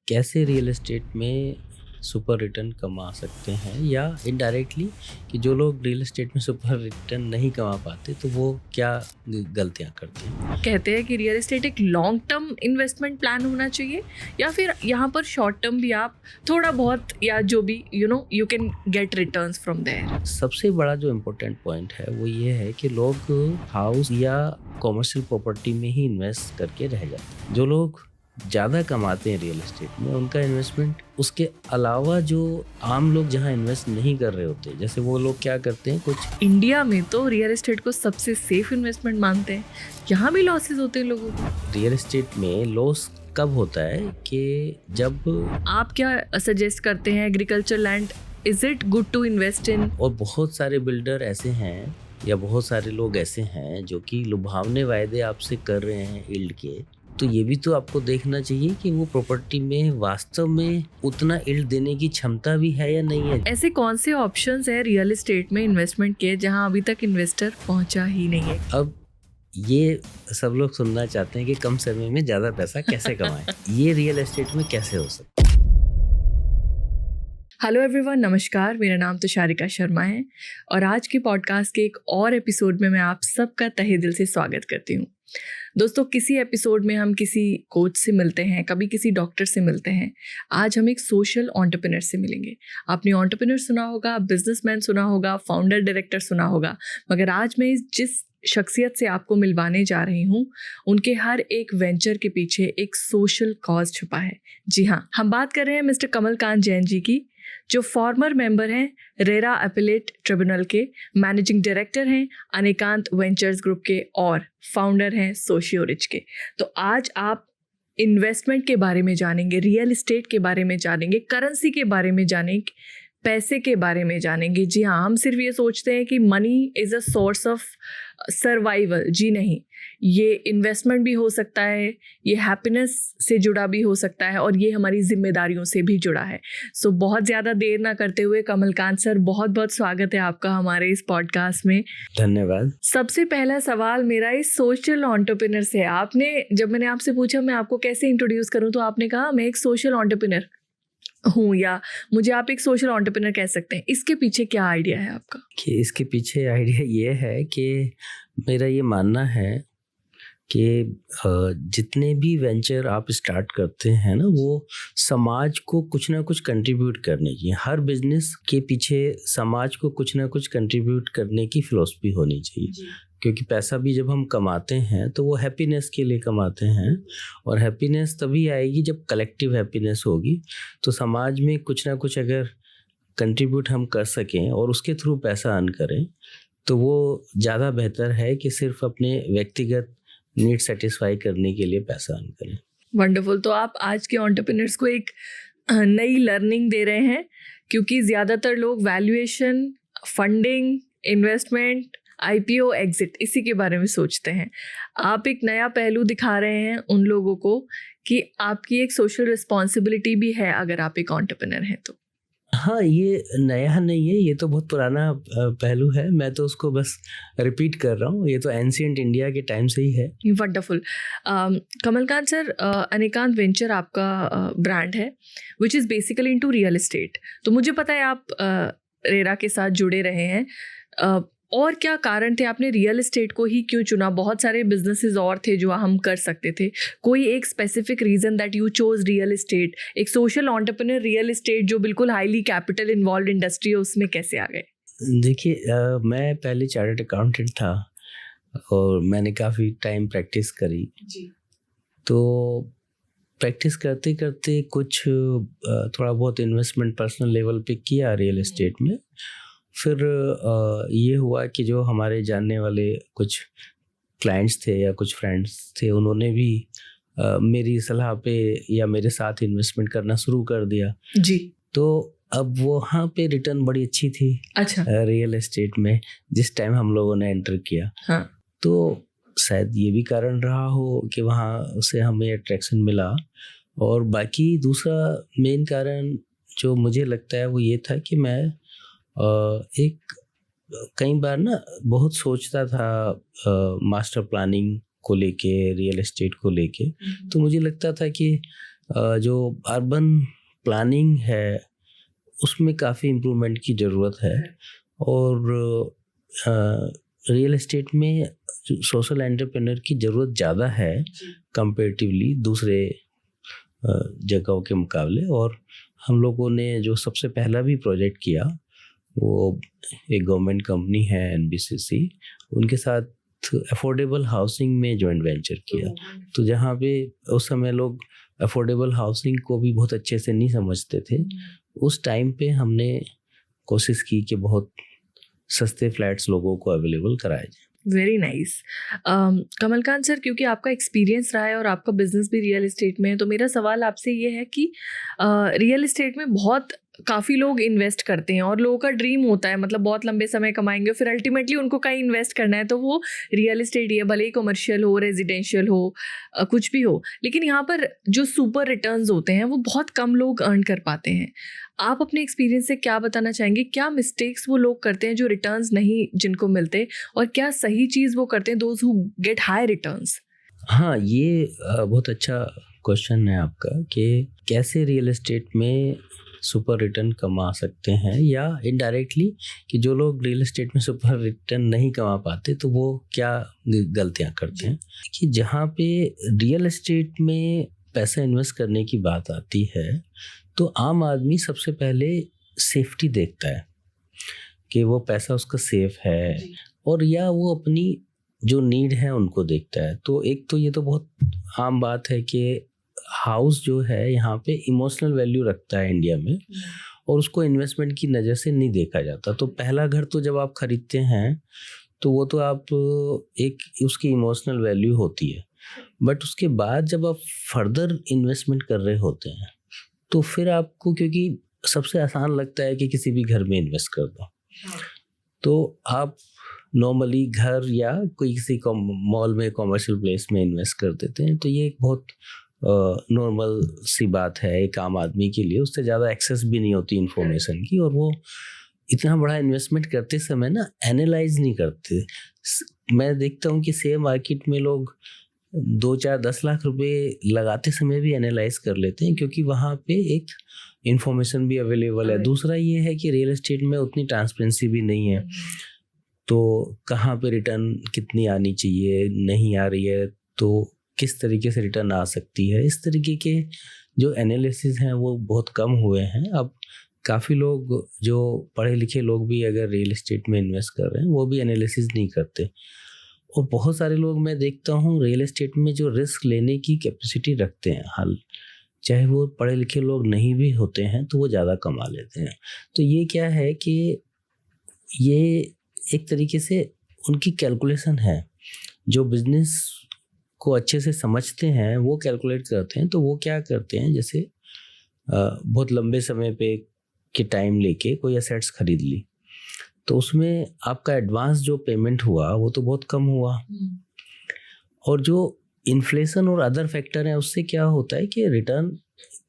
कैसे real estate में super return कमा सकते हैं, या इनडायरेक्टली कि जो लोग रियल एस्टेट में सुपर रिटर्न नहीं कमा पाते तो वो क्या गलतियां करते हैं। कहते हैं कि रियल एस्टेट एक लॉन्ग टर्म इन्वेस्टमेंट प्लान होना चाहिए, या फिर यहाँ पर शॉर्ट टर्म भी आप थोड़ा बहुत या जो भी you can get returns from there. सबसे बड़ा जो इम्पोर्टेंट पॉइंट है वो ये है कि लोग हाउस या कॉमर्शियल प्रॉपर्टी में ही इन्वेस्ट करके रह जाते हैं। जो लोग ज़्यादा कमाते हैं रियल एस्टेट में, उनका इन्वेस्टमेंट उसके अलावा जो आम लोग जहाँ इन्वेस्ट नहीं कर रहे होते, जैसे वो लोग क्या करते हैं, कुछ इंडिया में तो रियल एस्टेट को सबसे सेफ इन्वेस्टमेंट मानते हैं। यहाँ भी लॉसेस होते हैं लोगों को। रियल एस्टेट में लॉस कब होता है कि जब आप क्या सजेस्ट करते हैं, agriculture land is it good to invest in? और बहुत सारे बिल्डर ऐसे हैं या बहुत सारे लोग ऐसे हैं जो कि लुभावने वायदे आपसे कर रहे हैं यील्ड के, तो ये भी तो आपको देखना चाहिए कि वो प्रॉपर्टी में वास्तव में उतना यील्ड देने की क्षमता भी है या नहीं है। ऐसे कौन से ऑप्शंस है रियल एस्टेट में इन्वेस्टमेंट के जहां अभी तक इन्वेस्टर पहुंचा ही नहीं है? अब ये सब लोग सुनना चाहते हैं कि कम समय में ज़्यादा पैसा कैसे कमाएं। ये रियल एस्टेट में कैसे हो सकता है। हेलो एवरीवन, नमस्कार। मेरा नाम तुषारिका शर्मा है और आज के पॉडकास्ट के एक और एपिसोड में मैं आप सबका तहे दिल से स्वागत करती हूँ। दोस्तों, किसी एपिसोड में हम किसी कोच से मिलते हैं, कभी किसी डॉक्टर से मिलते हैं। आज हम एक सोशल एंटरप्रेन्योर से मिलेंगे। आपने एंटरप्रेन्योर सुना होगा, बिजनेसमैन सुना होगा, फाउंडर डायरेक्टर सुना होगा, मगर आज मैं जिस शख्सियत से आपको मिलवाने जा रही हूँ, उनके हर एक वेंचर के पीछे एक सोशल कॉज छुपा है। जी हाँ, हम बात कर रहे हैं मिस्टर कमलकांत जैन जी की, जो फॉर्मर मेंबर हैं रेरा अपीलेट ट्रिब्यूनल के, मैनेजिंग डायरेक्टर हैं अनेकांत वेंचर्स ग्रुप के और फाउंडर हैं सोशियो रिच के। तो आज आप इन्वेस्टमेंट के बारे में जानेंगे, रियल एस्टेट के बारे में जानेंगे, करेंसी के बारे में जानेंगे, पैसे के बारे में जानेंगे। जी हाँ, हम सिर्फ ये सोचते हैं कि money is a source of survival. जी नहीं, ये इन्वेस्टमेंट भी हो सकता है, ये हैप्पीनेस से जुड़ा भी हो सकता है और ये हमारी जिम्मेदारियों से भी जुड़ा है। सो बहुत ज़्यादा देर ना करते हुए कमलकांत सर, बहुत बहुत स्वागत है आपका हमारे इस पॉडकास्ट में। धन्यवाद। सबसे पहला सवाल मेरा इस सोशल एंटरप्रेन्योर से। आपने, जब मैंने आपसे पूछा मैं आपको कैसे इंट्रोड्यूस करूँ, तो आपने कहा मैं एक सोशल एंटरप्रेन्योर हूँ, या मुझे आप एक सोशल एंटरप्रेन्योर कह सकते हैं। इसके पीछे क्या आइडिया है आपका? कि इसके पीछे आइडिया ये है कि मेरा ये मानना है कि जितने भी वेंचर आप स्टार्ट करते हैं ना, वो समाज को कुछ ना कुछ कंट्रीब्यूट करने की, हर बिजनेस के पीछे समाज को कुछ ना कुछ कंट्रीब्यूट करने की फिलॉसफी होनी चाहिए। क्योंकि पैसा भी जब हम कमाते हैं तो वो हैप्पीनेस के लिए कमाते हैं, और हैप्पीनेस तभी आएगी जब कलेक्टिव हैप्पीनेस होगी। तो समाज में कुछ ना कुछ अगर कंट्रीब्यूट हम कर सकें और उसके थ्रू पैसा अर्न करें, तो वो ज़्यादा बेहतर है कि सिर्फ अपने व्यक्तिगत नीड सेटिस्फाई करने के लिए पैसा अर्न करें। वंडरफुल। तो आप आज के एंटरप्रेन्योर्स को एक नई लर्निंग दे रहे हैं, क्योंकि ज़्यादातर लोग valuation, funding, investment, IPO, exit, इसी के बारे में सोचते हैं। आप एक नया पहलू दिखा रहे हैं उन लोगों को कि आपकी एक सोशल रिस्पॉन्सिबिलिटी भी है अगर आप एक एंटरप्रेन्योर हैं तो। हाँ, ये नया नहीं है, ये तो बहुत पुराना पहलू है। मैं तो उसको बस रिपीट कर रहा हूँ। ये तो एंशिएंट इंडिया के टाइम से ही है। वंडरफुल। कमलकांत सर, अनेकांत वेंचर आपका ब्रांड है which is basically into real estate. तो मुझे पता है आप रेरा के साथ जुड़े रहे हैं। और क्या कारण थे, आपने रियल एस्टेट को ही क्यों चुना? बहुत सारे बिजनेसेस और थे जो हम कर सकते थे। कोई एक specific reason that you chose real estate? एक सोशल एंटरप्रेन्योर रियल एस्टेट जो बिल्कुल हाईली कैपिटल इन्वॉल्व इंडस्ट्री है, उसमें कैसे आ गए? देखिए, मैं पहले चार्टर्ड अकाउंटेंट था और मैंने काफ़ी टाइम प्रैक्टिस करी। जी। तो प्रैक्टिस करते करते कुछ थोड़ा बहुत इन्वेस्टमेंट पर्सनल लेवल पे किया रियल एस्टेट में। फिर ये हुआ कि जो हमारे जानने वाले कुछ क्लाइंट्स थे या कुछ फ्रेंड्स थे, उन्होंने भी मेरी सलाह पे या मेरे साथ इन्वेस्टमेंट करना शुरू कर दिया। जी। तो अब वहाँ पे रिटर्न बड़ी अच्छी थी। अच्छा। रियल एस्टेट में जिस टाइम हम लोगों ने एंटर किया। हाँ। तो शायद ये भी कारण रहा हो कि वहाँ से हमें अट्रैक्शन मिला। और बाकी दूसरा मेन कारण जो मुझे लगता है वो ये था कि मैं एक कई बार ना बहुत सोचता था मास्टर प्लानिंग को लेके, रियल एस्टेट को लेके। तो मुझे लगता था कि जो अर्बन प्लानिंग है उसमें काफ़ी इम्प्रूवमेंट की ज़रूरत है। और रियल एस्टेट में सोशल एंटरप्रेन्योर की ज़रूरत ज़्यादा है कंपेरेटिवली दूसरे जगहों के मुकाबले। और हम लोगों ने जो सबसे पहला भी प्रोजेक्ट किया वो एक गवर्नमेंट कंपनी है NBCC, उनके साथ अफोर्डेबल हाउसिंग में जॉइंट वेंचर किया। तो जहाँ पे उस समय लोग अफोर्डेबल हाउसिंग को भी बहुत अच्छे से नहीं समझते थे, उस टाइम पे हमने कोशिश की कि बहुत सस्ते फ्लैट्स लोगों को अवेलेबल कराए जाए। Very nice. कमलकांत सर, क्योंकि आपका एक्सपीरियंस रहा है और आपका बिजनेस भी रियल एस्टेट में है, तो मेरा सवाल आपसे ये है कि रियल एस्टेट में काफ़ी लोग इन्वेस्ट करते हैं और लोगों का ड्रीम होता है, मतलब बहुत लंबे समय कमाएंगे, फिर अल्टीमेटली उनको कहीं इन्वेस्ट करना है तो वो रियल एस्टेट ही है, भले ही कमर्शियल हो, रेजिडेंशियल हो, कुछ भी हो। लेकिन यहाँ पर जो सुपर रिटर्न्स होते हैं वो बहुत कम लोग अर्न कर पाते हैं। आप अपने एक्सपीरियंस से क्या बताना चाहेंगे, क्या मिस्टेक्स वो लोग करते हैं जो रिटर्न्स नहीं जिनको मिलते, और क्या सही चीज़ वो करते हैं those who get high returns? हाँ, ये बहुत अच्छा क्वेश्चन है आपका कि कैसे रियल एस्टेट में सुपर रिटर्न कमा सकते हैं, या इनडायरेक्टली कि जो लोग रियल एस्टेट में सुपर रिटर्न नहीं कमा पाते तो वो क्या गलतियां करते हैं। कि जहाँ पे रियल एस्टेट में पैसा इन्वेस्ट करने की बात आती है तो आम आदमी सबसे पहले सेफ्टी देखता है कि वो पैसा उसका सेफ है, और या वो अपनी जो नीड है उनको देखता है। तो एक तो ये तो बहुत आम बात है कि हाउस जो है यहाँ पे इमोशनल वैल्यू रखता है इंडिया में, और उसको इन्वेस्टमेंट की नज़र से नहीं देखा जाता। तो पहला घर तो जब आप खरीदते हैं तो वो तो आप एक उसकी इमोशनल वैल्यू होती है, बट उसके बाद जब आप फर्दर इन्वेस्टमेंट कर रहे होते हैं तो फिर आपको, क्योंकि सबसे आसान लगता है कि किसी भी घर में इन्वेस्ट कर दो, तो आप नॉर्मली घर या कोई किसी मॉल में, कॉमर्शियल प्लेस में इन्वेस्ट कर देते हैं। तो ये एक बहुत नॉर्मल सी बात है एक आम आदमी के लिए, उससे ज़्यादा एक्सेस भी नहीं होती इन्फॉर्मेशन की, और वो इतना बड़ा इन्वेस्टमेंट करते समय ना एनालाइज नहीं करते। मैं देखता हूँ कि शेयर मार्केट में लोग 2-4-10 लाख रुपए लगाते समय भी एनालाइज कर लेते हैं, क्योंकि वहाँ पे एक इन्फॉर्मेशन भी अवेलेबल है। दूसरा ये है कि रियल एस्टेट में उतनी ट्रांसपेरेंसी भी नहीं है, तो कहाँ पे रिटर्न कितनी आनी चाहिए, नहीं आ रही है तो किस तरीके से रिटर्न आ सकती है, इस तरीके के जो एनालिसिस हैं वो बहुत कम हुए हैं। अब काफ़ी लोग जो पढ़े लिखे लोग भी अगर रियल एस्टेट में इन्वेस्ट कर रहे हैं वो भी एनालिसिस नहीं करते, और बहुत सारे लोग मैं देखता हूँ रियल एस्टेट में जो रिस्क लेने की कैपेसिटी रखते हैं, हाल चाहे वो पढ़े लिखे लोग नहीं भी होते हैं तो वो ज़्यादा कमा लेते हैं। तो ये क्या है कि ये एक तरीके से उनकी कैलकुलेशन है। जो बिजनेस को अच्छे से समझते हैं वो कैलकुलेट करते हैं। तो वो क्या करते हैं, जैसे बहुत लंबे समय पे के टाइम लेके कोई एसेट्स खरीद ली, तो उसमें आपका एडवांस जो पेमेंट हुआ वो तो बहुत कम हुआ, और जो इन्फ्लेशन और अदर फैक्टर हैं उससे क्या होता है कि रिटर्न,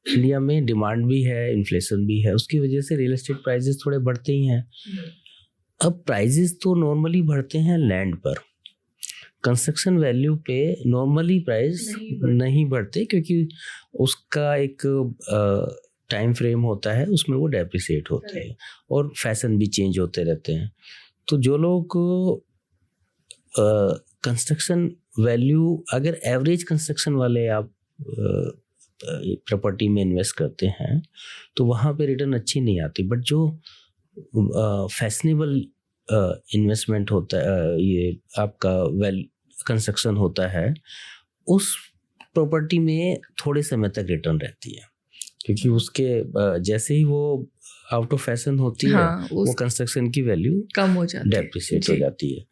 इंडिया में डिमांड भी है, इन्फ्लेशन भी है, उसकी वजह से रियल एस्टेट प्राइसेस थोड़े बढ़ते ही हैं। अब प्राइसेस तो नॉर्मली बढ़ते हैं लैंड पर, कंस्ट्रक्शन वैल्यू पे नॉर्मली प्राइस नहीं बढ़ते, क्योंकि उसका एक टाइम फ्रेम होता है, उसमें वो डेप्रिसिएट होते हैं और फैशन भी चेंज होते रहते हैं। तो जो लोग कंस्ट्रक्शन वैल्यू, अगर एवरेज कंस्ट्रक्शन वाले आप प्रॉपर्टी में इन्वेस्ट करते हैं तो वहाँ पे रिटर्न अच्छी नहीं आती, बट जो फैशनेबल इन्वेस्टमेंट होता है, ये आपका कंस्ट्रक्शन होता है, उस प्रॉपर्टी में थोड़े समय तक रिटर्न रहती है, क्योंकि उसके जैसे ही वो आउट ऑफ फैशन होती है वो कंस्ट्रक्शन की वैल्यू कम हो जाती है, डेप्रिसिएट हो जाती है।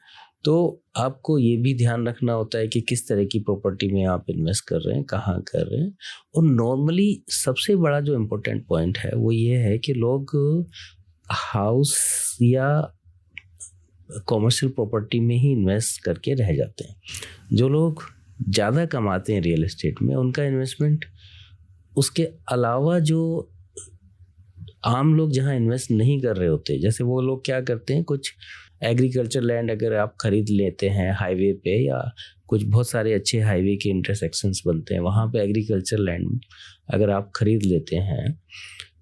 तो आपको ये भी ध्यान रखना होता है कि किस तरह की प्रॉपर्टी में आप इन्वेस्ट कर रहे हैं, कहाँ कर रहे हैं। और नॉर्मली सबसे बड़ा जो इम्पोर्टेंट पॉइंट है वो ये है कि लोग हाउस या कॉमर्शियल प्रॉपर्टी में ही इन्वेस्ट करके रह जाते हैं। जो लोग ज़्यादा कमाते हैं रियल एस्टेट में, उनका इन्वेस्टमेंट उसके अलावा जो आम लोग जहाँ इन्वेस्ट नहीं कर रहे होते, जैसे वो लोग क्या करते हैं, कुछ एग्रीकल्चर लैंड अगर आप खरीद लेते हैं हाईवे पे, या कुछ बहुत सारे अच्छे हाईवे के इंटरसेक्शंस बनते हैं, वहाँ पे एग्रीकल्चर लैंड अगर आप खरीद लेते हैं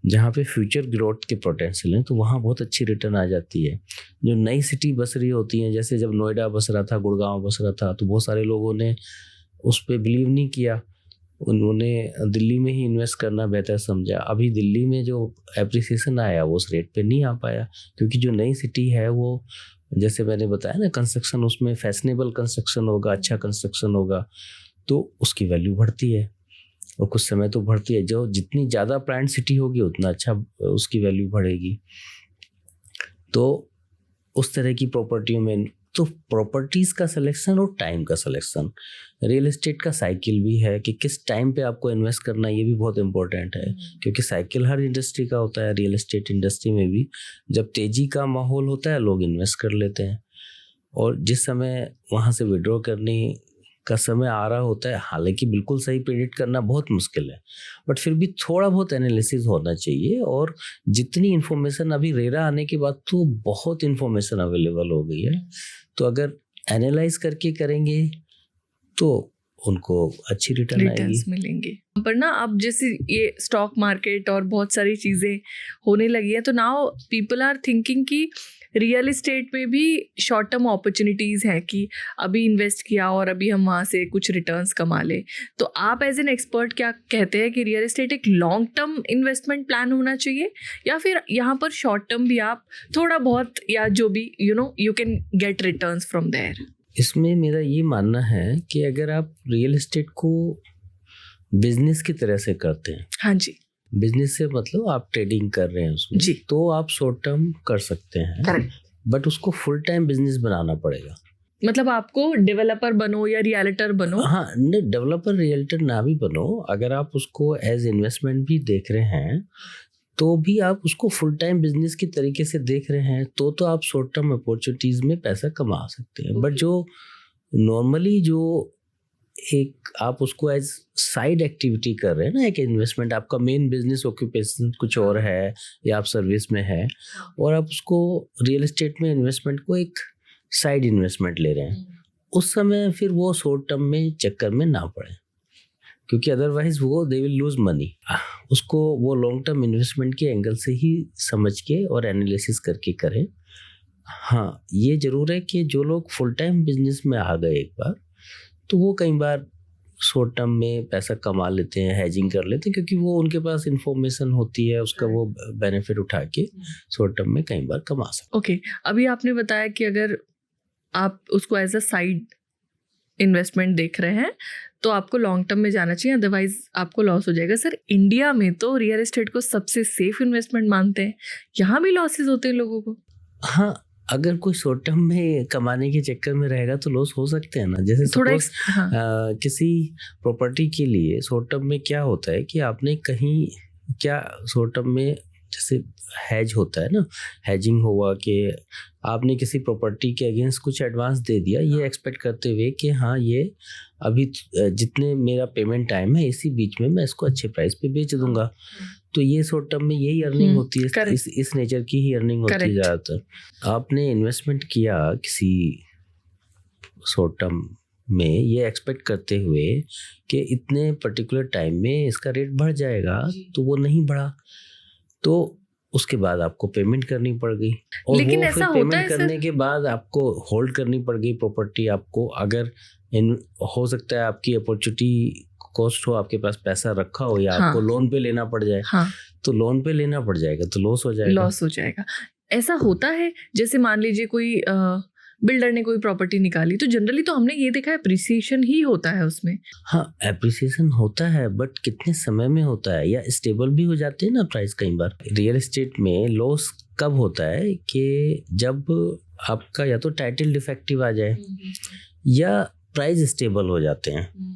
जहाँ पे फ्यूचर ग्रोथ के पोटेंशियल हैं, तो वहाँ बहुत अच्छी रिटर्न आ जाती है। जो नई सिटी बस रही होती हैं, जैसे जब नोएडा बस रहा था, गुड़गांव बस रहा था, तो बहुत सारे लोगों ने उस पर बिलीव नहीं किया, उन्होंने दिल्ली में ही इन्वेस्ट करना बेहतर समझा। अभी दिल्ली में जो एप्रिसिएशन आया वो उस रेट पे नहीं आ पाया, क्योंकि जो नई सिटी है वो, जैसे मैंने बताया ना, कंस्ट्रक्शन उसमें फैशनेबल कंस्ट्रक्शन होगा, अच्छा कंस्ट्रक्शन होगा, तो उसकी वैल्यू बढ़ती है, और कुछ समय तो बढ़ती है। जो जितनी ज़्यादा प्लान्ड सिटी होगी उतना अच्छा उसकी वैल्यू बढ़ेगी। तो उस तरह की प्रॉपर्टियों में तो प्रॉपर्टीज़ का सिलेक्शन और टाइम का सिलेक्शन, रियल एस्टेट का साइकिल भी है कि किस टाइम पे आपको इन्वेस्ट करना है, ये भी बहुत इंपॉर्टेंट है, क्योंकि साइकिल हर इंडस्ट्री का होता है। रियल एस्टेट इंडस्ट्री में भी जब तेज़ी का माहौल होता है लोग इन्वेस्ट कर लेते हैं, और जिस समय वहाँ से विड्रॉ करने का समय आ रहा होता है, हालांकि बिल्कुल सही प्रेडिक्ट करना बहुत मुश्किल है, बट फिर भी थोड़ा बहुत एनालिसिस होना चाहिए। और जितनी इन्फॉर्मेशन अभी रेरा आने के बाद तो बहुत इन्फॉर्मेशन अवेलेबल हो गई है, तो अगर एनालाइज करके करेंगे तो उनको अच्छी रिटर्न्स मिलेंगे। पर ना अब जैसे ये स्टॉक मार्केट और बहुत सारी चीज़ें होने लगी है, तो नाउ पीपल आर थिंकिंग कि रियल एस्टेट में भी शॉर्ट टर्म अपॉर्चुनिटीज़ हैं कि अभी इन्वेस्ट किया और अभी हम वहाँ से कुछ रिटर्न्स कमा लें। तो आप एज एन एक्सपर्ट क्या कहते हैं कि रियल एस्टेट एक लॉन्ग टर्म इन्वेस्टमेंट प्लान होना चाहिए, या फिर यहाँ पर शॉर्ट टर्म भी आप थोड़ा बहुत, या जो भी you can get returns from there? इसमें मेरा ये मानना है कि अगर आप रियल एस्टेट को बिजनेस की तरह से करते हैं, हाँ जी, बिजनेस से मतलब आप ट्रेडिंग कर रहे हैं उसमें जी, तो आप शॉर्ट टर्म कर सकते हैं, करेक्ट, बट उसको फुल टाइम बिजनेस बनाना पड़ेगा। मतलब आपको डेवलपर बनो या रियल्टर बनो। हाँ, नहीं, डेवलपर रियल्टर ना भी बनो, अगर आप उसको एज इन्वेस्टमेंट भी देख रहे हैं तो भी आप उसको फुल टाइम बिजनेस की तरीके से देख रहे हैं, तो आप शॉर्ट टर्म अपॉर्चुनिटीज में पैसा कमा सकते हैं। बट जो नॉर्मली जो एक आप उसको एज साइड एक्टिविटी कर रहे हैं ना, एक इन्वेस्टमेंट, आपका मेन बिजनेस ऑक्यूपेशन कुछ और है या आप सर्विस में है, और आप उसको रियल एस्टेट में इन्वेस्टमेंट को एक साइड इन्वेस्टमेंट ले रहे हैं, उस समय फिर वो शॉर्ट टर्म में चक्कर में ना पड़े, क्योंकि अदरवाइज वो दे विल लूज मनी। उसको वो लॉन्ग टर्म इन्वेस्टमेंट के एंगल से ही समझ के और एनालिसिस करके करें। हाँ, ये ज़रूर है कि जो लोग फुल टाइम बिजनेस में आ गए एक बार, तो वो कई बार शॉर्ट टर्म में पैसा कमा लेते हैं, हैजिंग कर लेते हैं, क्योंकि वो उनके पास इंफॉर्मेशन होती है, उसका वो बेनिफिट उठा के शॉर्ट टर्म में कई बार कमा सकते। ओके, अभी आपने बताया कि अगर आप उसको एज अ साइड इन्वेस्टमेंट देख रहे हैं तो आपको लॉन्ग टर्म में जाना चाहिए, अदरवाइज आपको लॉस हो जाएगा। सर, इंडिया में तो रियल एस्टेट को सबसे सेफ इन्वेस्टमेंट मानते हैं, यहाँ भी लॉसेस होते हैं लोगों को? हाँ, अगर कोई शॉर्ट टर्म में कमाने के चक्कर में रहेगा तो लॉस हो सकते हैं ना। जैसे थोड़ा किसी प्रॉपर्टी के लिए शॉर्ट टर्म में क्या होता है कि आपने कहीं क्या शॉर्ट टर्म में जैसे हैज होता है ना, हैजिंग हुआ कि आपने किसी प्रॉपर्टी के अगेंस्ट कुछ एडवांस दे दिया, ये एक्सपेक्ट करते हुए कि हाँ ये अभी जितने मेरा पेमेंट टाइम है इसी बीच में मैं इसको अच्छे प्राइस पे बेच दूंगा, तो ये शॉर्ट टर्म में यही अर्निंग होती है, इस नेचर की ही अर्निंग होती है ज़्यादातर। आपने इन्वेस्टमेंट किया किसी शॉर्ट टर्म में ये एक्सपेक्ट करते हुए कि इतने पर्टिकुलर टाइम में इसका रेट बढ़ जाएगा, तो वो नहीं बढ़ा, तो उसके बाद आपको पेमेंट करनी पड़ गई, और लेकिन वो ऐसा फिर पेमेंट होता है करने के बाद आपको होल्ड करनी पड़ गई प्रॉपर्टी। आपको अगर हो सकता है आपकी अपॉर्चुनिटी कॉस्ट हो, आपके पास पैसा रखा हो, या आपको लोन पे लेना पड़ जाए, तो लोन पे लेना पड़ जाएगा तो लॉस हो जाएगा। ऐसा होता है, जैसे मान लीजिए कोई बिल्डर ने कोई प्रॉपर्टी निकाली, तो जनरली तो हमने ये देखा है एप्रिसिएशन ही होता है उसमें। हाँ, एप्रिसिएशन होता है, बट कितने समय में होता है, या स्टेबल भी हो जाते हैं ना प्राइस। कई बार रियल एस्टेट में लॉस कब होता है कि जब आपका या तो टाइटल डिफेक्टिव आ जाए या प्राइस स्टेबल हो जाते हैं।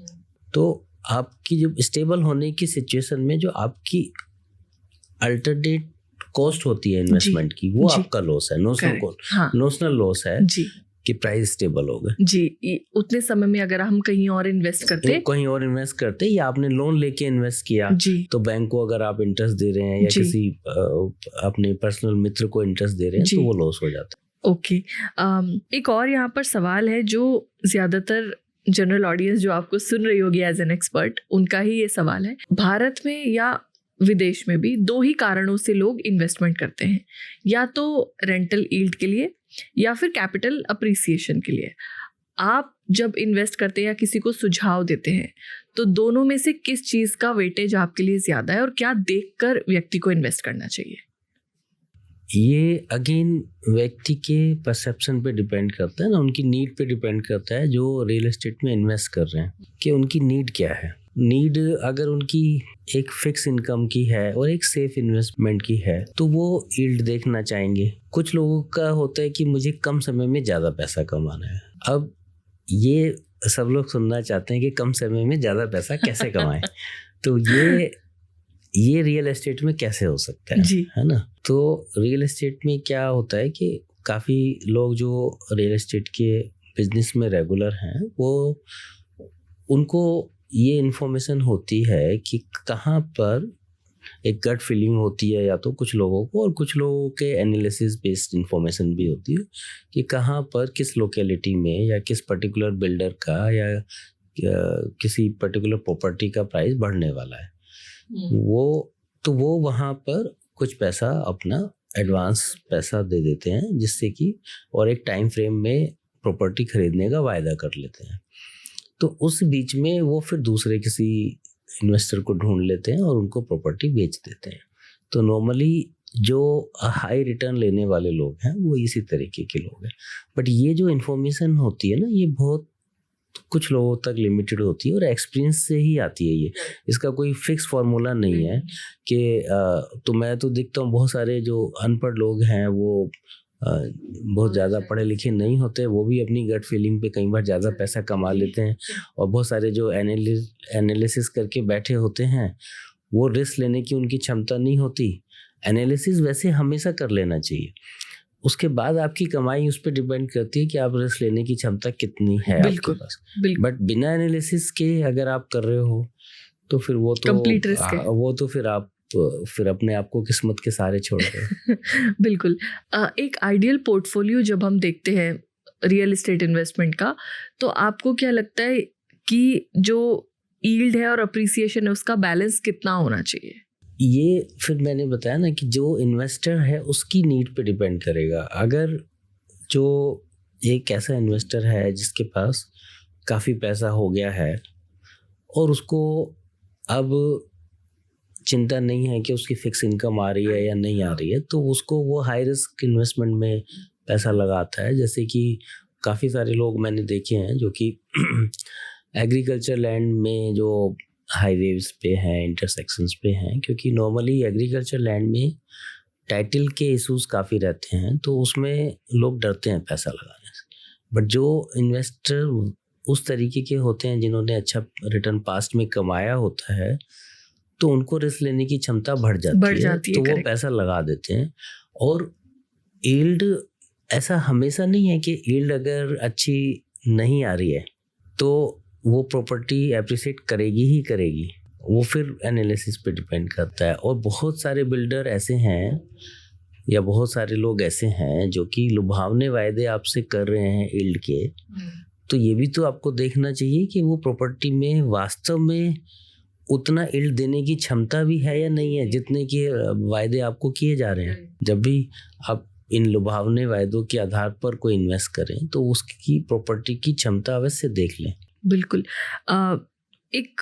तो आपकी जब स्टेबल होने की सिचुएशन में जो आपकी अल्टरनेट कॉस्ट होती है इन्वेस्टमेंट की, वो आपका लॉस है, नोशनल लॉस है कि प्राइस स्टेबल हो गए जी। उतने समय में अगर हम कहीं और इन्वेस्ट करते या आपने लोन लेके इन्वेस्ट किया तो बैंक को अगर आप इंटरेस्ट दे रहे हैं या किसी अपने पर्सनल मित्र को इंटरेस्ट दे रहे हैं तो वो लॉस हो जाता है। ओके। एक और यहाँ पर सवाल है जो ज़्यादातर जनरल ऑडियंस जो आपको सुन रही होगी एज एन एक्सपर्ट, उनका ही ये सवाल है। भारत में या विदेश में भी दो ही कारणों से लोग इन्वेस्टमेंट करते हैं, या तो रेंटल यील्ड के लिए या फिर कैपिटल अप्रिसिएशन के लिए। आप जब इन्वेस्ट करते हैं या किसी को सुझाव देते हैं तो दोनों में से किस चीज़ का वेटेज आपके लिए ज़्यादा है और क्या देखकर व्यक्ति को इन्वेस्ट करना चाहिए? ये अगेन व्यक्ति के परसेप्शन पे डिपेंड करता है ना, उनकी नीड पे डिपेंड करता है जो रियल एस्टेट में इन्वेस्ट कर रहे हैं कि उनकी नीड क्या है। नीड अगर उनकी एक फिक्स इनकम की है और एक सेफ इन्वेस्टमेंट की है तो वो यील्ड देखना चाहेंगे। कुछ लोगों का होता है कि मुझे कम समय में ज़्यादा पैसा कमाना है। अब ये सब लोग सुनना चाहते हैं कि कम समय में ज़्यादा पैसा कैसे कमाएं। तो ये रियल एस्टेट में कैसे हो सकता है जी। है ना। तो रियल एस्टेट में क्या होता है कि काफ़ी लोग जो रियल एस्टेट के बिजनेस में रेगुलर हैं वो उनको ये इन्फॉर्मेशन होती है कि कहाँ पर एक गट फीलिंग होती है या तो कुछ लोगों को, और कुछ लोगों के एनालिसिस बेस्ड इन्फॉर्मेशन भी होती है कि कहाँ पर किस लोकेलिटी में या किस पर्टिकुलर बिल्डर का या किसी पर्टिकुलर प्रॉपर्टी का प्राइस बढ़ने वाला है। वो वहाँ पर कुछ पैसा अपना एडवांस पैसा दे देते हैं जिससे कि और एक टाइम फ्रेम में प्रॉपर्टी खरीदने का वायदा कर लेते हैं। तो उस बीच में वो फिर दूसरे किसी इन्वेस्टर को ढूंढ लेते हैं और उनको प्रॉपर्टी बेच देते हैं। तो नॉर्मली जो हाई रिटर्न लेने वाले लोग हैं वो इसी तरीके के लोग हैं। बट ये जो इन्फॉर्मेशन होती है ना, ये बहुत कुछ लोगों तक लिमिटेड होती है और एक्सपीरियंस से ही आती है। ये इसका कोई फिक्स फार्मूला नहीं है कि तो मैं तो देखता हूँ बहुत सारे जो अनपढ़ लोग हैं वो बहुत ज़्यादा पढ़े लिखे नहीं होते, वो भी अपनी गट फीलिंग पे कई बार ज़्यादा पैसा कमा लेते हैं। और बहुत सारे जो एनालिसिस करके बैठे होते हैं वो रिस्क लेने की उनकी क्षमता नहीं होती। एनालिसिस वैसे हमेशा कर लेना चाहिए, उसके बाद आपकी कमाई उस पर डिपेंड करती है कि आप रिस्क लेने की क्षमता कितनी है आपके पास। बट बिना एनालिसिस के अगर आप कर रहे हो तो फिर वो तो कंप्लीट रिस्क है। वो तो फिर आप फिर अपने आप को किस्मत के सहारे छोड़ रहे हो। बिल्कुल। एक आइडियल पोर्टफोलियो जब हम देखते हैं रियल एस्टेट इन्वेस्टमेंट का, तो आपको क्या लगता है कि जो यील्ड है और अप्रिसिएशन है उसका बैलेंस कितना होना चाहिए? ये फिर मैंने बताया ना कि जो इन्वेस्टर है उसकी नीड पे डिपेंड करेगा। अगर जो एक ऐसा इन्वेस्टर है जिसके पास काफ़ी पैसा हो गया है और उसको अब चिंता नहीं है कि उसकी फिक्स इनकम आ रही है या नहीं आ रही है, तो उसको वो हाई रिस्क इन्वेस्टमेंट में पैसा लगाता है। जैसे कि काफ़ी सारे लोग मैंने देखे हैं जो कि एग्रीकल्चर लैंड में जो हाईवेज पे हैं, इंटरसेक्शंस पे हैं, क्योंकि नॉर्मली एग्रीकल्चर लैंड में टाइटल के इश्यूज काफ़ी रहते हैं तो उसमें लोग डरते हैं पैसा लगाने से। बट जो इन्वेस्टर उस तरीके के होते हैं जिन्होंने अच्छा रिटर्न पास्ट में कमाया होता है तो उनको रिस्क लेने की क्षमता बढ़ जाती है तो वो पैसा लगा देते हैं। और यील्ड ऐसा हमेशा नहीं है कि यील्ड अगर अच्छी नहीं आ रही है तो वो प्रॉपर्टी एप्रिशिएट करेगी ही करेगी, वो फिर एनालिसिस पे डिपेंड करता है। और बहुत सारे बिल्डर ऐसे हैं या बहुत सारे लोग ऐसे हैं जो कि लुभावने वायदे आपसे कर रहे हैं यील्ड के, तो ये भी तो आपको देखना चाहिए कि वो प्रॉपर्टी में वास्तव में उतना यील्ड देने की क्षमता भी है या नहीं है जितने के वायदे आपको किए जा रहे हैं। जब भी आप इन लुभावने वायदों के आधार पर कोई इन्वेस्ट करें तो उसकी प्रॉपर्टी की क्षमता अवश्य देख लें। बिल्कुल। एक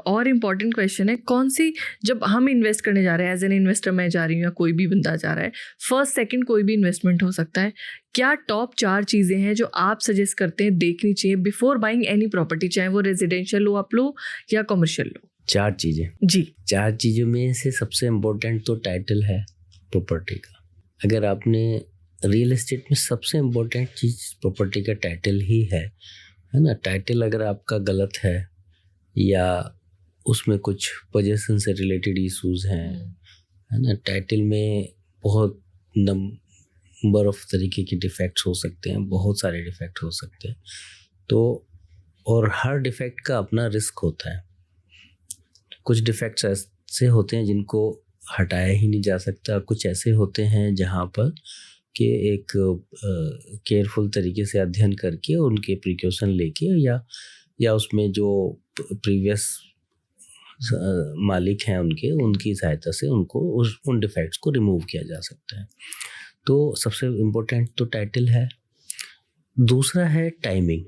और इम्पॉर्टेंट क्वेश्चन है, कौन सी, जब हम इन्वेस्ट करने जा रहे हैं, एज एन इन्वेस्टर मैं जा रही हूँ या कोई भी बंदा जा रहा है, फर्स्ट सेकंड कोई भी इन्वेस्टमेंट हो सकता है, क्या टॉप 4 चीज़ें हैं जो आप सजेस्ट करते हैं देखनी चाहिए बिफोर बाइंग एनी प्रॉपर्टी, चाहे वो रेजिडेंशियल लो आप लो या कमर्शियल लो? 4 चीज़ें जी। 4 चीज़ों में से सबसे इम्पोर्टेंट तो टाइटल है प्रॉपर्टी का। अगर आपने रियल एस्टेट में सबसे इम्पोर्टेंट चीज़ प्रॉपर्टी का टाइटल ही है ना। टाइटल अगर आपका गलत है या उसमें कुछ पोजीशन से रिलेटेड इश्यूज हैं, है ना, टाइटल में बहुत नंबर ऑफ तरीके के डिफेक्ट्स हो सकते हैं, बहुत सारे डिफेक्ट हो सकते हैं। तो और हर डिफेक्ट का अपना रिस्क होता है। कुछ डिफेक्ट्स ऐसे होते हैं जिनको हटाया ही नहीं जा सकता, कुछ ऐसे होते हैं जहाँ पर कि एक केयरफुल तरीके से अध्ययन करके उनके प्रिकॉशन लेके या उसमें जो प्रीवियस मालिक हैं उनकी सहायता से उनको उन डिफेक्ट्स को रिमूव किया जा सकता है। तो सबसे इम्पोर्टेंट तो टाइटल है। दूसरा है टाइमिंग,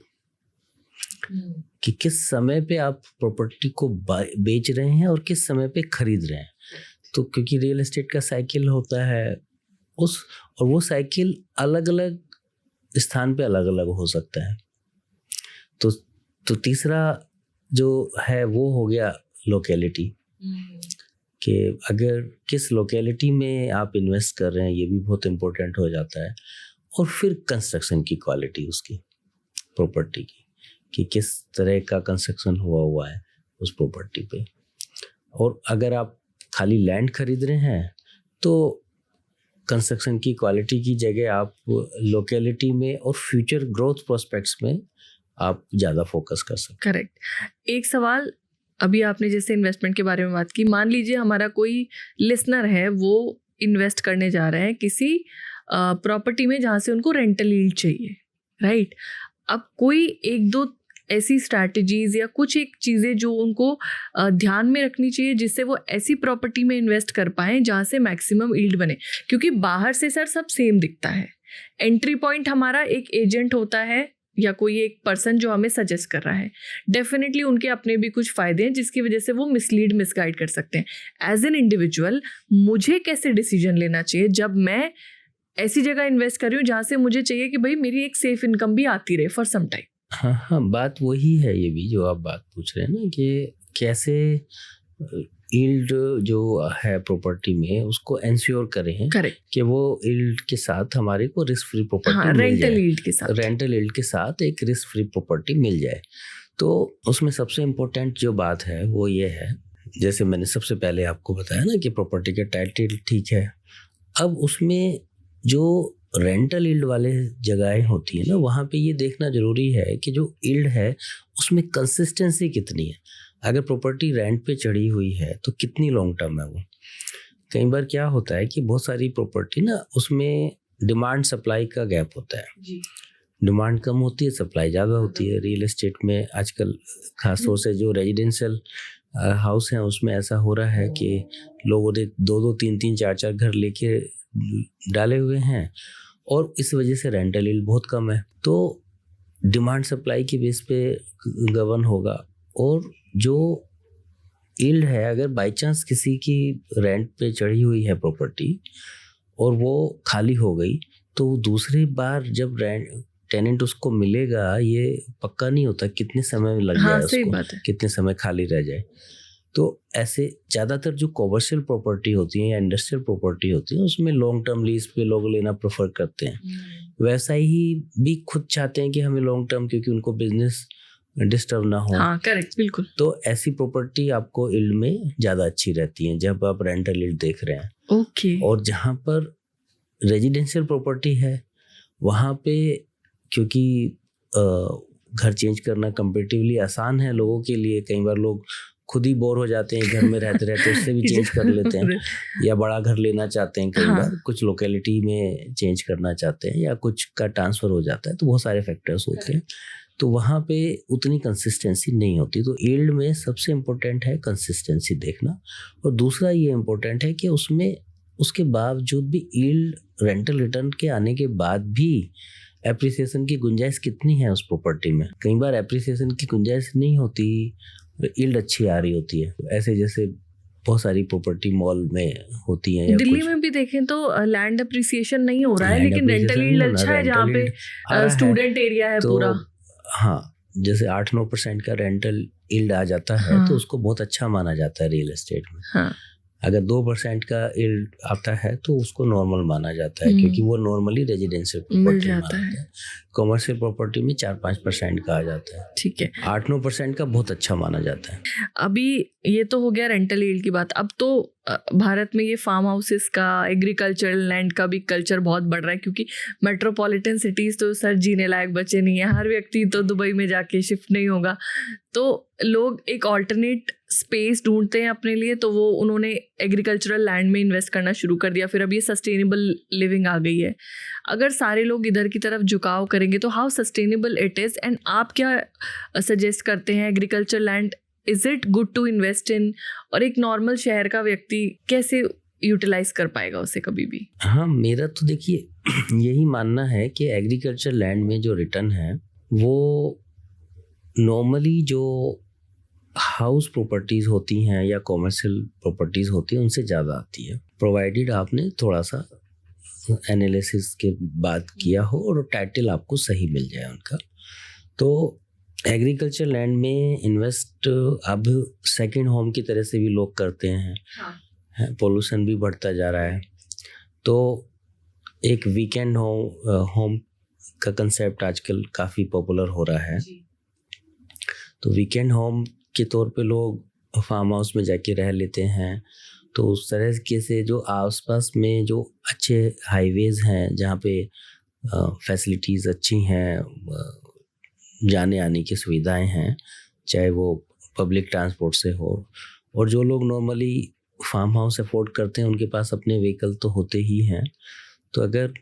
कि किस समय पे आप प्रॉपर्टी को बेच रहे हैं और किस समय पे खरीद रहे हैं। तो क्योंकि रियल एस्टेट का साइकिल होता है और वो साइकिल अलग अलग स्थान पे अलग अलग हो सकता है। तो तीसरा जो है वो हो गया लोकेलिटी, कि अगर किस लोकेलिटी में आप इन्वेस्ट कर रहे हैं ये भी बहुत इम्पोर्टेंट हो जाता है। और फिर कंस्ट्रक्शन की क्वालिटी उसकी प्रॉपर्टी की, कि किस तरह का कंस्ट्रक्शन हुआ है उस प्रॉपर्टी पे। और अगर आप खाली लैंड खरीद रहे हैं तो कंस्ट्रक्शन की क्वालिटी की जगह आप लोकेलिटी में और फ्यूचर ग्रोथ प्रोस्पेक्ट्स में आप ज़्यादा फोकस कर सकते हैं। करेक्ट। एक सवाल, अभी आपने जैसे इन्वेस्टमेंट के बारे में बात की, मान लीजिए हमारा कोई लिसनर है, वो इन्वेस्ट करने जा रहे हैं किसी प्रॉपर्टी में जहाँ से उनको रेंटल यील्ड चाहिए, राइट? अब कोई एक दो ऐसी स्ट्रैटेजीज या कुछ एक चीज़ें जो उनको ध्यान में रखनी चाहिए जिससे वो ऐसी प्रॉपर्टी में इन्वेस्ट कर पाएँ जहाँ से मैक्सिमम यील्ड बने। क्योंकि बाहर से सर सब सेम दिखता है, एंट्री पॉइंट हमारा एक एजेंट होता है या कोई एक पर्सन जो हमें सजेस्ट कर रहा है, डेफिनेटली उनके अपने भी कुछ फ़ायदे हैं जिसकी वजह से वो मिसगाइड कर सकते हैं। एज एन इंडिविजुअल मुझे कैसे डिसीजन लेना चाहिए जब मैं ऐसी जगह इन्वेस्ट कर रही हूँ जहाँ से मुझे चाहिए कि भाई मेरी एक सेफ इनकम भी आती रहे फॉर सम टाइम? हाँ, बात वही है, ये भी जो आप बात पूछ रहे हैं ना, कि कैसे यील्ड जो है प्रॉपर्टी में उसको एंश्योर करें। करेक्ट। कि वो यील्ड के साथ हमारे को रिस्क फ्री प्रॉपर्टी हाँ, मिल रेंटल जाए। यील्ड के साथ, रेंटल यील्ड के साथ एक रिस्क फ्री प्रॉपर्टी मिल जाए। तो उसमें सबसे इम्पोर्टेंट जो बात है वो ये है, जैसे मैंने सबसे पहले आपको बताया ना कि प्रॉपर्टी का टाइटल ठीक है। अब उसमें जो रेंटल यील्ड वाले जगहें होती है ना, वहाँ पे ये देखना जरूरी है कि जो यील्ड है उसमें कंसिस्टेंसी कितनी है। अगर प्रॉपर्टी रेंट पे चढ़ी हुई है तो कितनी लॉन्ग टर्म है वो। कई बार क्या होता है कि बहुत सारी प्रॉपर्टी ना उसमें डिमांड सप्लाई का गैप होता है जी। डिमांड कम होती है, सप्लाई ज़्यादा होती है। रियल एस्टेट में आजकल खासतौर से जो रेजिडेंशियल हाउस हैं उसमें ऐसा हो रहा है कि लोगों ने 2-2, 3-3, 4-4 घर लेके डाले हुए हैं और इस वजह से रेंटल यील्ड बहुत कम है। तो डिमांड सप्लाई की बेस पे गवर्न होगा। और जो यील्ड है, अगर बाई चांस किसी की रेंट पे चढ़ी हुई है प्रॉपर्टी और वो खाली हो गई, तो दूसरी बार जब टेनेंट उसको मिलेगा ये पक्का नहीं होता कितने समय में लग जाए उसको, कितने समय खाली रह जाए। तो ऐसे ज़्यादातर जो कॉमर्शियल प्रॉपर्टी होती है या इंडस्ट्रियल प्रॉपर्टी होती है उसमें लॉन्ग टर्म लीज पे लोग लेना प्रेफर करते हैं। व्यवसायी ही भी खुद चाहते हैं कि हमें लॉन्ग टर्म, क्योंकि उनको बिजनेस डिस्टर्ब ना हो। हाँ, करेक्ट, बिल्कुल। तो ऐसी प्रॉपर्टी आपको यील्ड में ज़्यादा अच्छी रहती है जब आप रेंटल यील्ड देख रहे हैं। ओके। और जहाँ पर रेजिडेंशियल प्रॉपर्टी है वहाँ पे क्योंकि घर चेंज करना कंपेरेटिवली आसान है लोगों के लिए, कई बार लोग खुद ही बोर हो जाते हैं घर में रहते रहते, उससे भी चेंज कर लेते हैं, या बड़ा घर लेना चाहते हैं, कई बार कुछ लोकेलिटी में चेंज करना चाहते हैं या कुछ का ट्रांसफ़र हो जाता है। तो बहुत सारे फैक्टर्स होते हैं, तो वहाँ पे उतनी कंसिस्टेंसी नहीं होती। तो यील्ड में सबसे इम्पोर्टेंट है कंसिस्टेंसी देखना। और दूसरा ये इम्पोर्टेंट है कि उसमें उसके बावजूद भी यील्ड रेंटल रिटर्न के आने के बाद भी एप्रिसिएशन की गुंजाइश कितनी है उस प्रॉपर्टी में। कई बार एप्रिसिएशन की गुंजाइश नहीं होती, यील्ड अच्छी आ रही होती है। ऐसे जैसे बहुत सारी प्रॉपर्टी मॉल में होती हैं। दिल्ली में भी देखें तो लैंड अप्रिसिएशन नहीं हो रहा है, लेकिन रेंटल यील्ड अच्छा है जहाँ पे स्टूडेंट एरिया है पूरा। हाँ, जैसे 8-9% का रेंटल यील्ड आ जाता है तो उसको बहुत अच्छा माना जाता है रियल एस्टेट में। हाँ। अगर 2% का यील्ड आता है तो उसको नॉर्मल माना जाता है, क्योंकि वो नॉर्मली रेजिडेंशियल प्रॉपर्टी माना जाता है। कॉमर्शियल प्रॉपर्टी में 4-5% का आ जाता है। ठीक है। 8-9% का बहुत अच्छा माना जाता है। अभी ये तो हो गया रेंटल यील्ड की बात। अब तो भारत में ये फार्म हाउसेस का, एग्रीकल्चरल लैंड का भी कल्चर बहुत बढ़ रहा है, क्योंकि मेट्रोपॉलिटन सिटीज़ तो सर जीने लायक बचे नहीं है, हर व्यक्ति तो दुबई में जाके शिफ्ट नहीं होगा, तो लोग एक ऑल्टरनेट स्पेस ढूंढते हैं अपने लिए, तो वो उन्होंने एग्रीकल्चरल लैंड में इन्वेस्ट करना शुरू कर दिया। फिर अब ये सस्टेनेबल लिविंग आ गई है। अगर सारे लोग इधर की तरफ झुकाव करेंगे तो how sustainable it is, and आप क्या सजेस्ट करते हैं? Agriculture land is it good to invest in, और एक नॉर्मल शहर का व्यक्ति कैसे यूटिलाइज कर पाएगा उसे कभी भी? हाँ, मेरा तो देखिए यही मानना है कि एग्रीकल्चर लैंड में जो रिटर्न है वो नॉर्मली जो हाउस प्रॉपर्टीज़ होती हैं या कॉमर्शियल प्रॉपर्टीज़ होती हैं उनसे ज़्यादा आती है, प्रोवाइडेड आपने थोड़ा सा एनालिसिस के बाद किया हो और टाइटल आपको सही मिल जाए उनका। तो एग्रीकल्चर लैंड में इन्वेस्ट अब सेकंड होम की तरह से भी लोग करते हैं। हाँ। पोल्यूशन भी बढ़ता जा रहा है, तो एक वीकेंड होम का कंसेप्ट आजकल काफ़ी पॉपुलर हो रहा है। तो वीकेंड होम के तौर पे लोग फार्म हाउस में जाके रह लेते हैं। तो उस तरह के से जो आसपास में जो अच्छे हाईवेज़ हैं जहाँ पे फैसिलिटीज़ अच्छी हैं, जाने आने की सुविधाएं हैं, चाहे वो पब्लिक ट्रांसपोर्ट से हो, और जो लोग नॉर्मली फार्म हाउस अफोर्ड करते हैं उनके पास अपने व्हीकल तो होते ही हैं। तो अगर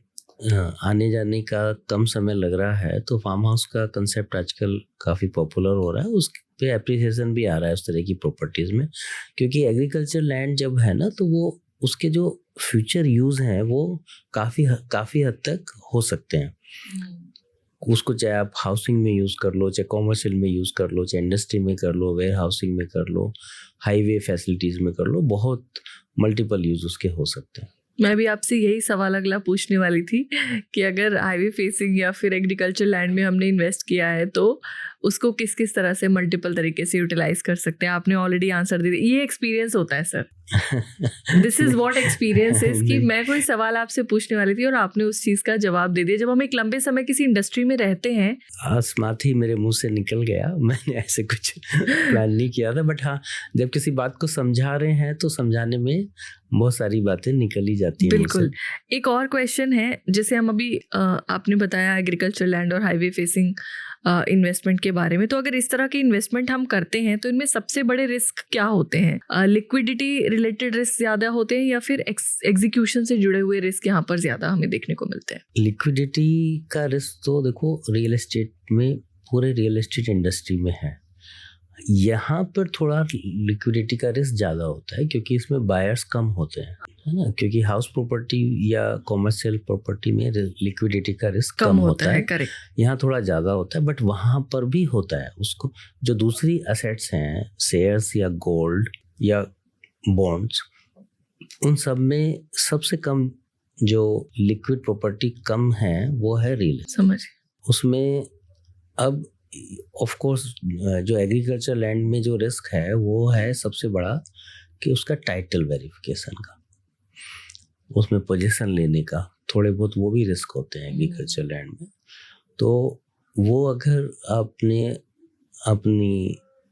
आने जाने का कम समय लग रहा है तो फार्म हाउस का कंसेप्ट आजकल काफ़ी पॉपुलर हो रहा है, उस पे एप्रिसिएशन भी आ रहा है उस तरह की प्रॉपर्टीज़ में। क्योंकि एग्रीकल्चर लैंड जब है ना तो वो उसके जो फ्यूचर यूज़ हैं वो काफ़ी हद तक हो सकते हैं। उसको चाहे आप हाउसिंग में यूज़ कर लो, चाहे कॉमर्शियल में यूज़ कर लो, चाहे इंडस्ट्री में कर लो, वेयर हाउसिंग में कर लो, हाईवे फैसिलिटीज़ में कर लो, बहुत मल्टीपल यूज़ उसके हो सकते हैं। मैं भी आपसे यही सवाल अगला पूछने वाली थी कि अगर हाईवे फेसिंग या फिर एग्रीकल्चर लैंड में हमने इन्वेस्ट किया है तो उसको किस किस तरह से मल्टीपल तरीके से यूटिलाइज कर सकते हैं। आपने ऑलरेडी आंसर दे दिया, ये एक्सपीरियंस होता है sir, this is what experience is, कि मैं कोई सवाल आपसे पूछने वाली थी और आपने उस चीज़ का जवाब दे दिया। जब हम एक लंबे समय किसी इंडस्ट्री में रहते हैं, आसमात ही मेरे मुंह से निकल गया, मैंने ऐसे कुछ प्लान नहीं किया था, बट हाँ जब किसी बात को समझा रहे हैं तो समझाने में बहुत सारी बातें निकल ही जाती हैं। बिल्कुल। एक और क्वेश्चन है, जैसे हम अभी आपने बताया एग्रीकल्चर लैंड और हाईवे फेसिंग इन्वेस्टमेंट के बारे में, तो अगर इस तरह के इन्वेस्टमेंट हम करते हैं तो इनमें सबसे बड़े रिस्क क्या होते हैं? लिक्विडिटी रिलेटेड रिस्क ज़्यादा होते हैं या फिर एग्जीक्यूशन से जुड़े हुए रिस्क यहाँ पर ज़्यादा हमें देखने को मिलते हैं? लिक्विडिटी का रिस्क तो देखो रियल एस्टेट में, पूरे रियल एस्टेट इंडस्ट्री में है। यहाँ पर थोड़ा लिक्विडिटी का रिस्क ज़्यादा होता है क्योंकि इसमें बायर्स कम होते हैं, है ना। क्योंकि हाउस प्रॉपर्टी या कॉमर्शियल प्रॉपर्टी में लिक्विडिटी का रिस्क कम होता है, करेक्ट। यहाँ थोड़ा ज़्यादा होता है, बट वहाँ पर भी होता है। उसको जो दूसरी असेट्स हैं, शेयर्स या गोल्ड या बॉन्ड्स, उन सब में सबसे कम जो लिक्विड प्रॉपर्टी कम है वो है रियल। समझ। उसमें अब ऑफ कोर्स जो एग्रीकल्चर लैंड में जो रिस्क है वो है सबसे बड़ा कि उसका टाइटल वेरिफिकेशन का, उसमें पोजीशन लेने का, थोड़े बहुत वो भी रिस्क होते हैं एग्रीकल्चर लैंड में। तो वो अगर आपने अपनी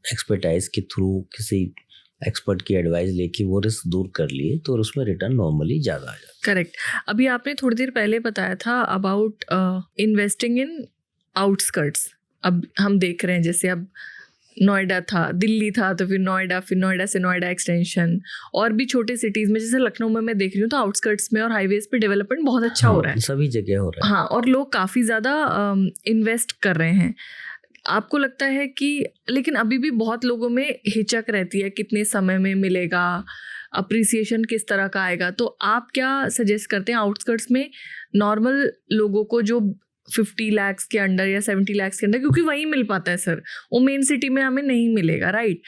एक्सपर्टाइज के थ्रू किसी एक्सपर्ट की एडवाइस लेके वो रिस्क दूर कर लिए तो उसमें रिटर्न नॉर्मली ज़्यादा आ जाता है। करेक्ट। अभी आपने थोड़ी देर पहले बताया था अबाउट इन्वेस्टिंग इन आउटस्कर्ट्स। अब हम देख रहे हैं जैसे अब नोएडा था, दिल्ली था, तो फिर नोएडा से नोएडा एक्सटेंशन, और भी छोटे सिटीज़ में जैसे लखनऊ में मैं देख रही हूँ तो आउटस्कर्ट्स में और हाईवेज पे डेवलपमेंट बहुत अच्छा हो रहा है, सभी जगह हो रहा है। हाँ, और लोग काफ़ी ज़्यादा इन्वेस्ट कर रहे हैं। आपको लगता है कि लेकिन अभी भी बहुत लोगों में हिचक रहती है, कितने समय में मिलेगा, अप्रिसिएशन किस तरह का आएगा, तो आप क्या सजेस्ट करते हैं आउटस्कर्ट्स में नॉर्मल लोगों को जो 50 लाख के अंडर या 70 लाख के अंदर, क्योंकि वहीं मिल पाता है सर, वो मेन सिटी में हमें नहीं मिलेगा, राइट।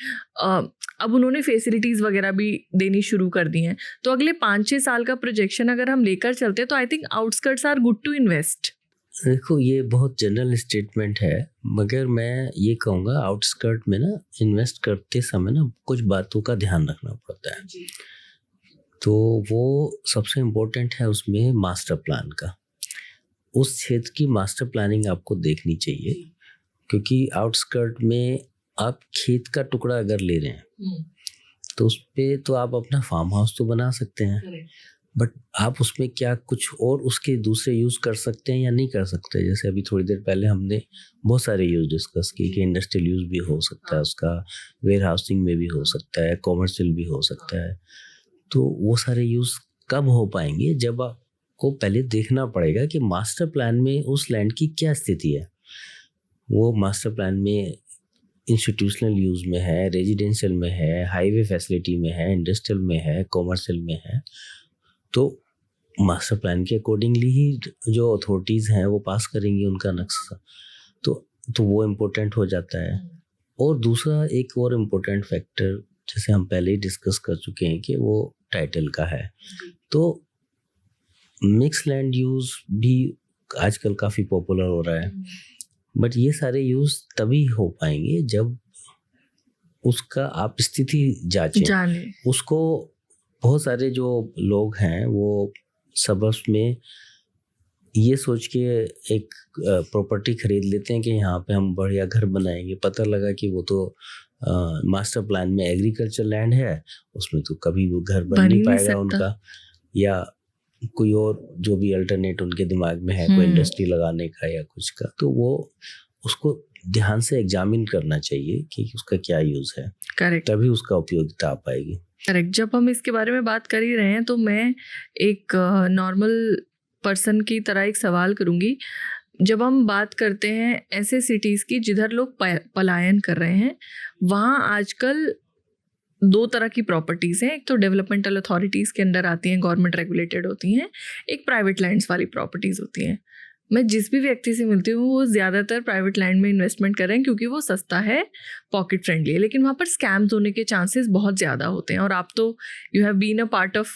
अब उन्होंने फैसिलिटीज़ वगैरह भी देनी शुरू कर दी हैं, तो अगले 5-6 साल का प्रोजेक्शन अगर हम लेकर चलते हैं तो I think outskirts are good to invest. देखो ये बहुत जनरल स्टेटमेंट है, मगर मैं ये कहूँगा आउटस्कर्ट में ना इन्वेस्ट करते समय ना कुछ बातों का ध्यान रखना पड़ता है जी। तो वो सबसे इम्पोर्टेंट है उसमें मास्टर प्लान का, उस क्षेत्र की मास्टर प्लानिंग आपको देखनी चाहिए। क्योंकि आउटस्कर्ट में आप खेत का टुकड़ा अगर ले रहे हैं तो उस पे तो आप अपना फार्म हाउस तो बना सकते हैं, बट आप उसमें क्या कुछ और उसके दूसरे यूज़ कर सकते हैं या नहीं कर सकते। जैसे अभी थोड़ी देर पहले हमने बहुत सारे यूज़ डिस्कस किए कि इंडस्ट्रियल यूज़ भी हो सकता है उसका, वेयर हाउसिंग में भी हो सकता है, कॉमर्शियल भी हो सकता है। तो वो सारे यूज़ कब हो पाएंगे, जब आपको पहले देखना पड़ेगा कि मास्टर प्लान में उस लैंड की क्या स्थिति है। वो मास्टर प्लान में इंस्टीट्यूशनल यूज़ में है, रेजिडेंशियल में है, हाईवे फैसिलिटी में है, इंडस्ट्रियल में है, कॉमर्शियल में है। तो मास्टर प्लान के अकॉर्डिंगली ही जो अथॉरिटीज़ हैं वो पास करेंगी उनका नक्शा। तो वो इम्पोर्टेंट हो जाता है। और दूसरा एक और इम्पोर्टेंट फैक्टर जैसे हम पहले ही डिस्कस कर चुके हैं कि वो टाइटल का है। तो मिक्स लैंड यूज़ भी आजकल काफ़ी पॉपुलर हो रहा है, बट ये सारे यूज़ तभी हो पाएंगे जब उसका आप स्थिति जाने उसको। बहुत सारे जो लोग हैं वो सबर्ब्स में ये सोच के एक प्रॉपर्टी खरीद लेते हैं कि यहाँ पे हम बढ़िया घर बनाएंगे। पता लगा कि वो तो मास्टर प्लान में एग्रीकल्चर लैंड है, उसमें तो कभी वो घर बन नहीं पाएगा उनका, या कोई और जो भी अल्टरनेट उनके दिमाग में है, कोई इंडस्ट्री लगाने का या कुछ का। तो वो उसको ध्यान से एग्जामिन करना चाहिए कि उसका क्या यूज़ है। करेक्ट, तभी उसका उपयोगिता आ पाएगी। करेक्ट। जब हम इसके बारे में बात कर ही रहे हैं तो मैं एक नॉर्मल पर्सन की तरह एक सवाल करूंगी। जब हम बात करते हैं ऐसे सिटीज़ की जिधर लोग पलायन कर रहे हैं, वहाँ आजकल दो तरह की प्रॉपर्टीज़ हैं। एक तो डेवलपमेंटल अथॉरिटीज़ के अंडर आती हैं, गवर्नमेंट रेगुलेटेड होती हैं, एक प्राइवेट लैंड्स वाली प्रॉपर्टीज़ होती हैं। मैं जिस भी व्यक्ति से मिलती हूँ वो ज़्यादातर प्राइवेट लैंड में इन्वेस्टमेंट कर रहे हैं क्योंकि वो सस्ता है, पॉकेट फ्रेंडली है, लेकिन वहाँ पर स्कैम्स होने के चांसेस बहुत ज़्यादा होते हैं। और आप तो you have been a part of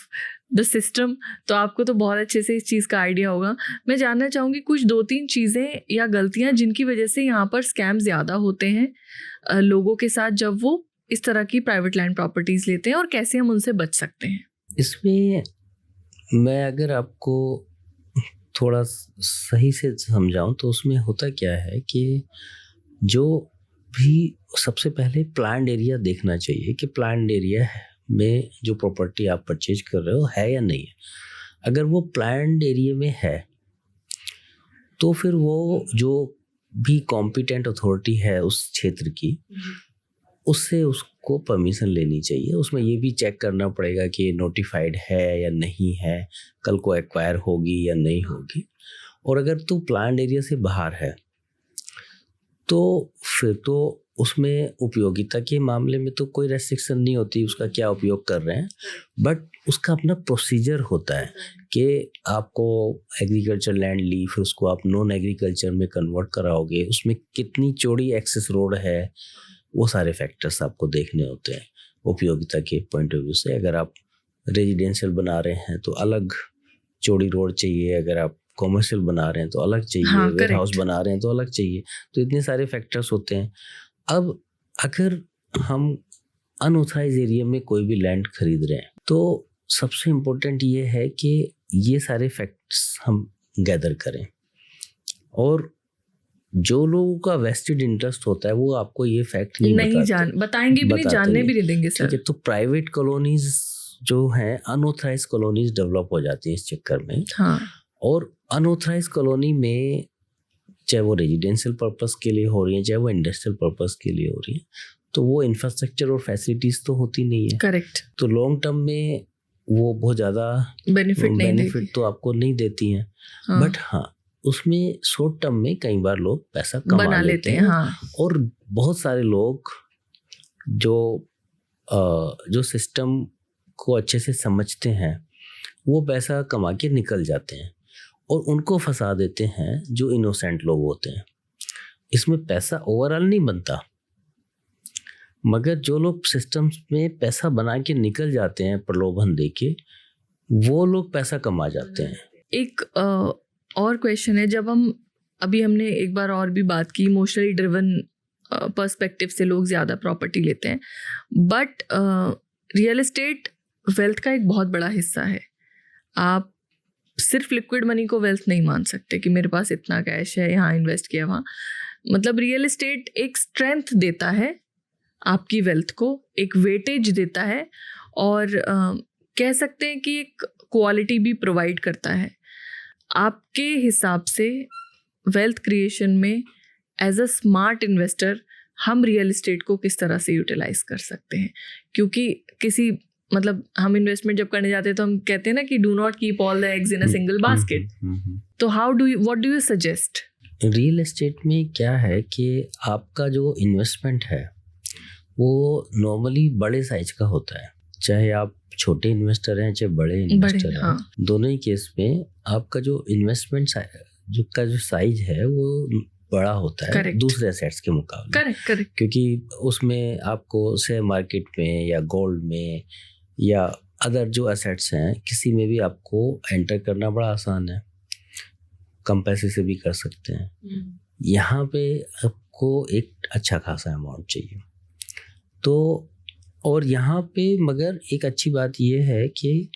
the system, तो आपको तो बहुत अच्छे से इस चीज़ का आइडिया होगा। मैं जानना चाहूँगी कुछ 2-3 चीज़ें या गलतियाँ जिनकी वजह से यहाँ पर स्कैम ज़्यादा होते हैं लोगों के साथ जब वो इस तरह की प्राइवेट लैंड प्रॉपर्टीज़ लेते हैं, और कैसे हम उनसे बच सकते हैं। इसमें मैं अगर आपको थोड़ा सही से समझाऊं तो उसमें होता क्या है कि जो भी सबसे पहले प्लान्ड एरिया देखना चाहिए कि प्लान्ड एरिया में जो प्रॉपर्टी आप परचेज कर रहे हो है या नहीं है। अगर वो प्लान्ड एरिया में है तो फिर वो जो भी कॉम्पिटेंट अथॉरिटी है उस क्षेत्र की, उससे उसको परमिशन लेनी चाहिए। उसमें ये भी चेक करना पड़ेगा कि नोटिफाइड है या नहीं है, कल को एक्वायर होगी या नहीं होगी। और अगर तो प्लान्ड एरिया से बाहर है तो फिर तो उसमें उपयोगिता के मामले में तो कोई रेस्ट्रिक्शन नहीं होती उसका क्या उपयोग कर रहे हैं, बट उसका अपना प्रोसीजर होता है कि आपको एग्रीकल्चर लैंड ली, फिर उसको आप नॉन एग्रीकल्चर में कन्वर्ट कराओगे, उसमें कितनी चौड़ी एक्सेस रोड है, वो सारे फैक्टर्स आपको देखने होते हैं उपयोगिता के पॉइंट ऑफ व्यू से। अगर आप रेजिडेंशियल बना रहे हैं तो अलग चौड़ी रोड चाहिए, अगर आप कॉमर्शियल बना रहे हैं तो अलग चाहिए, वेयर हाउस बना रहे हैं तो अलग चाहिए। तो इतने सारे फैक्टर्स होते हैं। अब अगर हम अनऑथराइज एरिया में कोई भी लैंड खरीद रहे हैं तो सबसे इम्पोर्टेंट ये है कि ये सारे फैक्ट्स हम गैदर करें, और जो लोगों का वेस्टेड इंटरेस्ट होता है वो आपको ये फैक्ट नहीं बताएंगे भी नहीं, जानने भी नहीं देंगे सर। ठीक है, तो प्राइवेट कॉलोनीज जो हैं अनऑथराइज कॉलोनीज डेवलप हो जाती हैं इस चक्कर में। हाँ। और अनऑथराइज कॉलोनी में चाहे वो रेजिडेंशियल पर्पस के लिए हो रही है, चाहे वो इंडस्ट्रियल पर्पस के लिए हो रही है, तो वो इंफ्रास्ट्रक्चर और फैसिलिटीज तो होती नहीं है। करेक्ट। तो लॉन्ग टर्म में वो बहुत ज़्यादा बेनिफिट तो आपको नहीं देती हैं। हाँ। बट हाँ, उसमें शॉर्ट टर्म में कई बार लोग पैसा कमा लेते हैं। हाँ। और बहुत सारे लोग जो सिस्टम को अच्छे से समझते हैं वो पैसा कमा के निकल जाते हैं और उनको फंसा देते हैं जो इनोसेंट लोग होते हैं। इसमें पैसा ओवरऑल नहीं बनता, मगर जो लोग सिस्टम्स में पैसा बना के निकल जाते हैं प्रलोभन देके, वो लोग पैसा कमा जाते हैं। एक और क्वेश्चन है, जब हमने एक बार और भी बात की, इमोशनली ड्रिवन पर्सपेक्टिव से लोग ज़्यादा प्रॉपर्टी लेते हैं, बट रियल एस्टेट वेल्थ का एक बहुत बड़ा हिस्सा है। आप सिर्फ लिक्विड मनी को वेल्थ नहीं मान सकते कि मेरे पास इतना कैश है, यहाँ इन्वेस्ट किया वहाँ। मतलब रियल एस्टेट एक स्ट्रेंथ देता है आपकी वेल्थ को एक वेटेज देता है और कह सकते हैं कि एक क्वालिटी भी प्रोवाइड करता है। आपके हिसाब से वेल्थ क्रिएशन में एज अ स्मार्ट इन्वेस्टर हम रियल एस्टेट को किस तरह से यूटिलाइज कर सकते हैं? क्योंकि किसी मतलब हम इन्वेस्टमेंट जब करने जाते हैं तो हम कहते हैं ना कि do not keep all the eggs in a single basket. तो what do you suggest? Real estate में क्या है कि आपका जो इन्वेस्टमेंट है वो नॉर्मली बड़े साइज का होता है, चाहे आप छोटे इन्वेस्टर हैं चाहे बड़े इन्वेस्टर हैं। हाँ। दोनों ही केस में आपका जो इन्वेस्टमेंट जो साइज है वो बड़ा होता है Correct. दूसरे एसेट्स के मुकाबले। करेक्ट। क्योंकि उसमें आपको शेयर मार्केट में या गोल्ड में या अदर जो एसेट्स हैं किसी में भी आपको एंटर करना बड़ा आसान है, कम पैसे से भी कर सकते हैं। यहाँ पे आपको एक अच्छा खासा अमाउंट चाहिए। तो और यहाँ पे मगर एक अच्छी बात ये है कि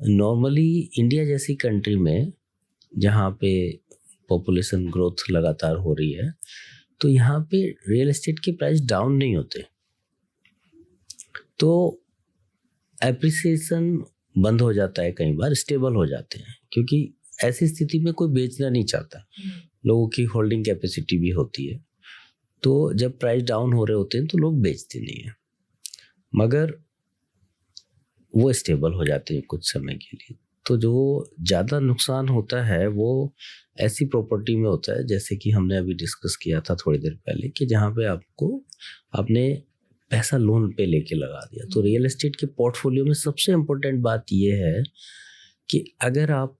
नॉर्मली इंडिया जैसी कंट्री में जहाँ पे पॉपुलेशन ग्रोथ लगातार हो रही है तो यहाँ पे रियल एस्टेट के प्राइस डाउन नहीं होते, तो एप्रिसिएशन बंद हो जाता है, कई बार स्टेबल हो जाते हैं, क्योंकि ऐसी स्थिति में कोई बेचना नहीं चाहता, लोगों की होल्डिंग कैपेसिटी भी होती है। तो जब प्राइस डाउन हो रहे होते हैं तो लोग बेचते नहीं हैं, मगर वो स्टेबल हो जाते हैं कुछ समय के लिए। तो जो ज़्यादा नुकसान होता है वो ऐसी प्रॉपर्टी में होता है जैसे कि हमने अभी डिस्कस किया था थोड़ी देर पहले कि जहाँ पे आपने पैसा लोन पे लेके लगा दिया। तो रियल एस्टेट के पोर्टफोलियो में सबसे इम्पोर्टेंट बात ये है कि अगर आप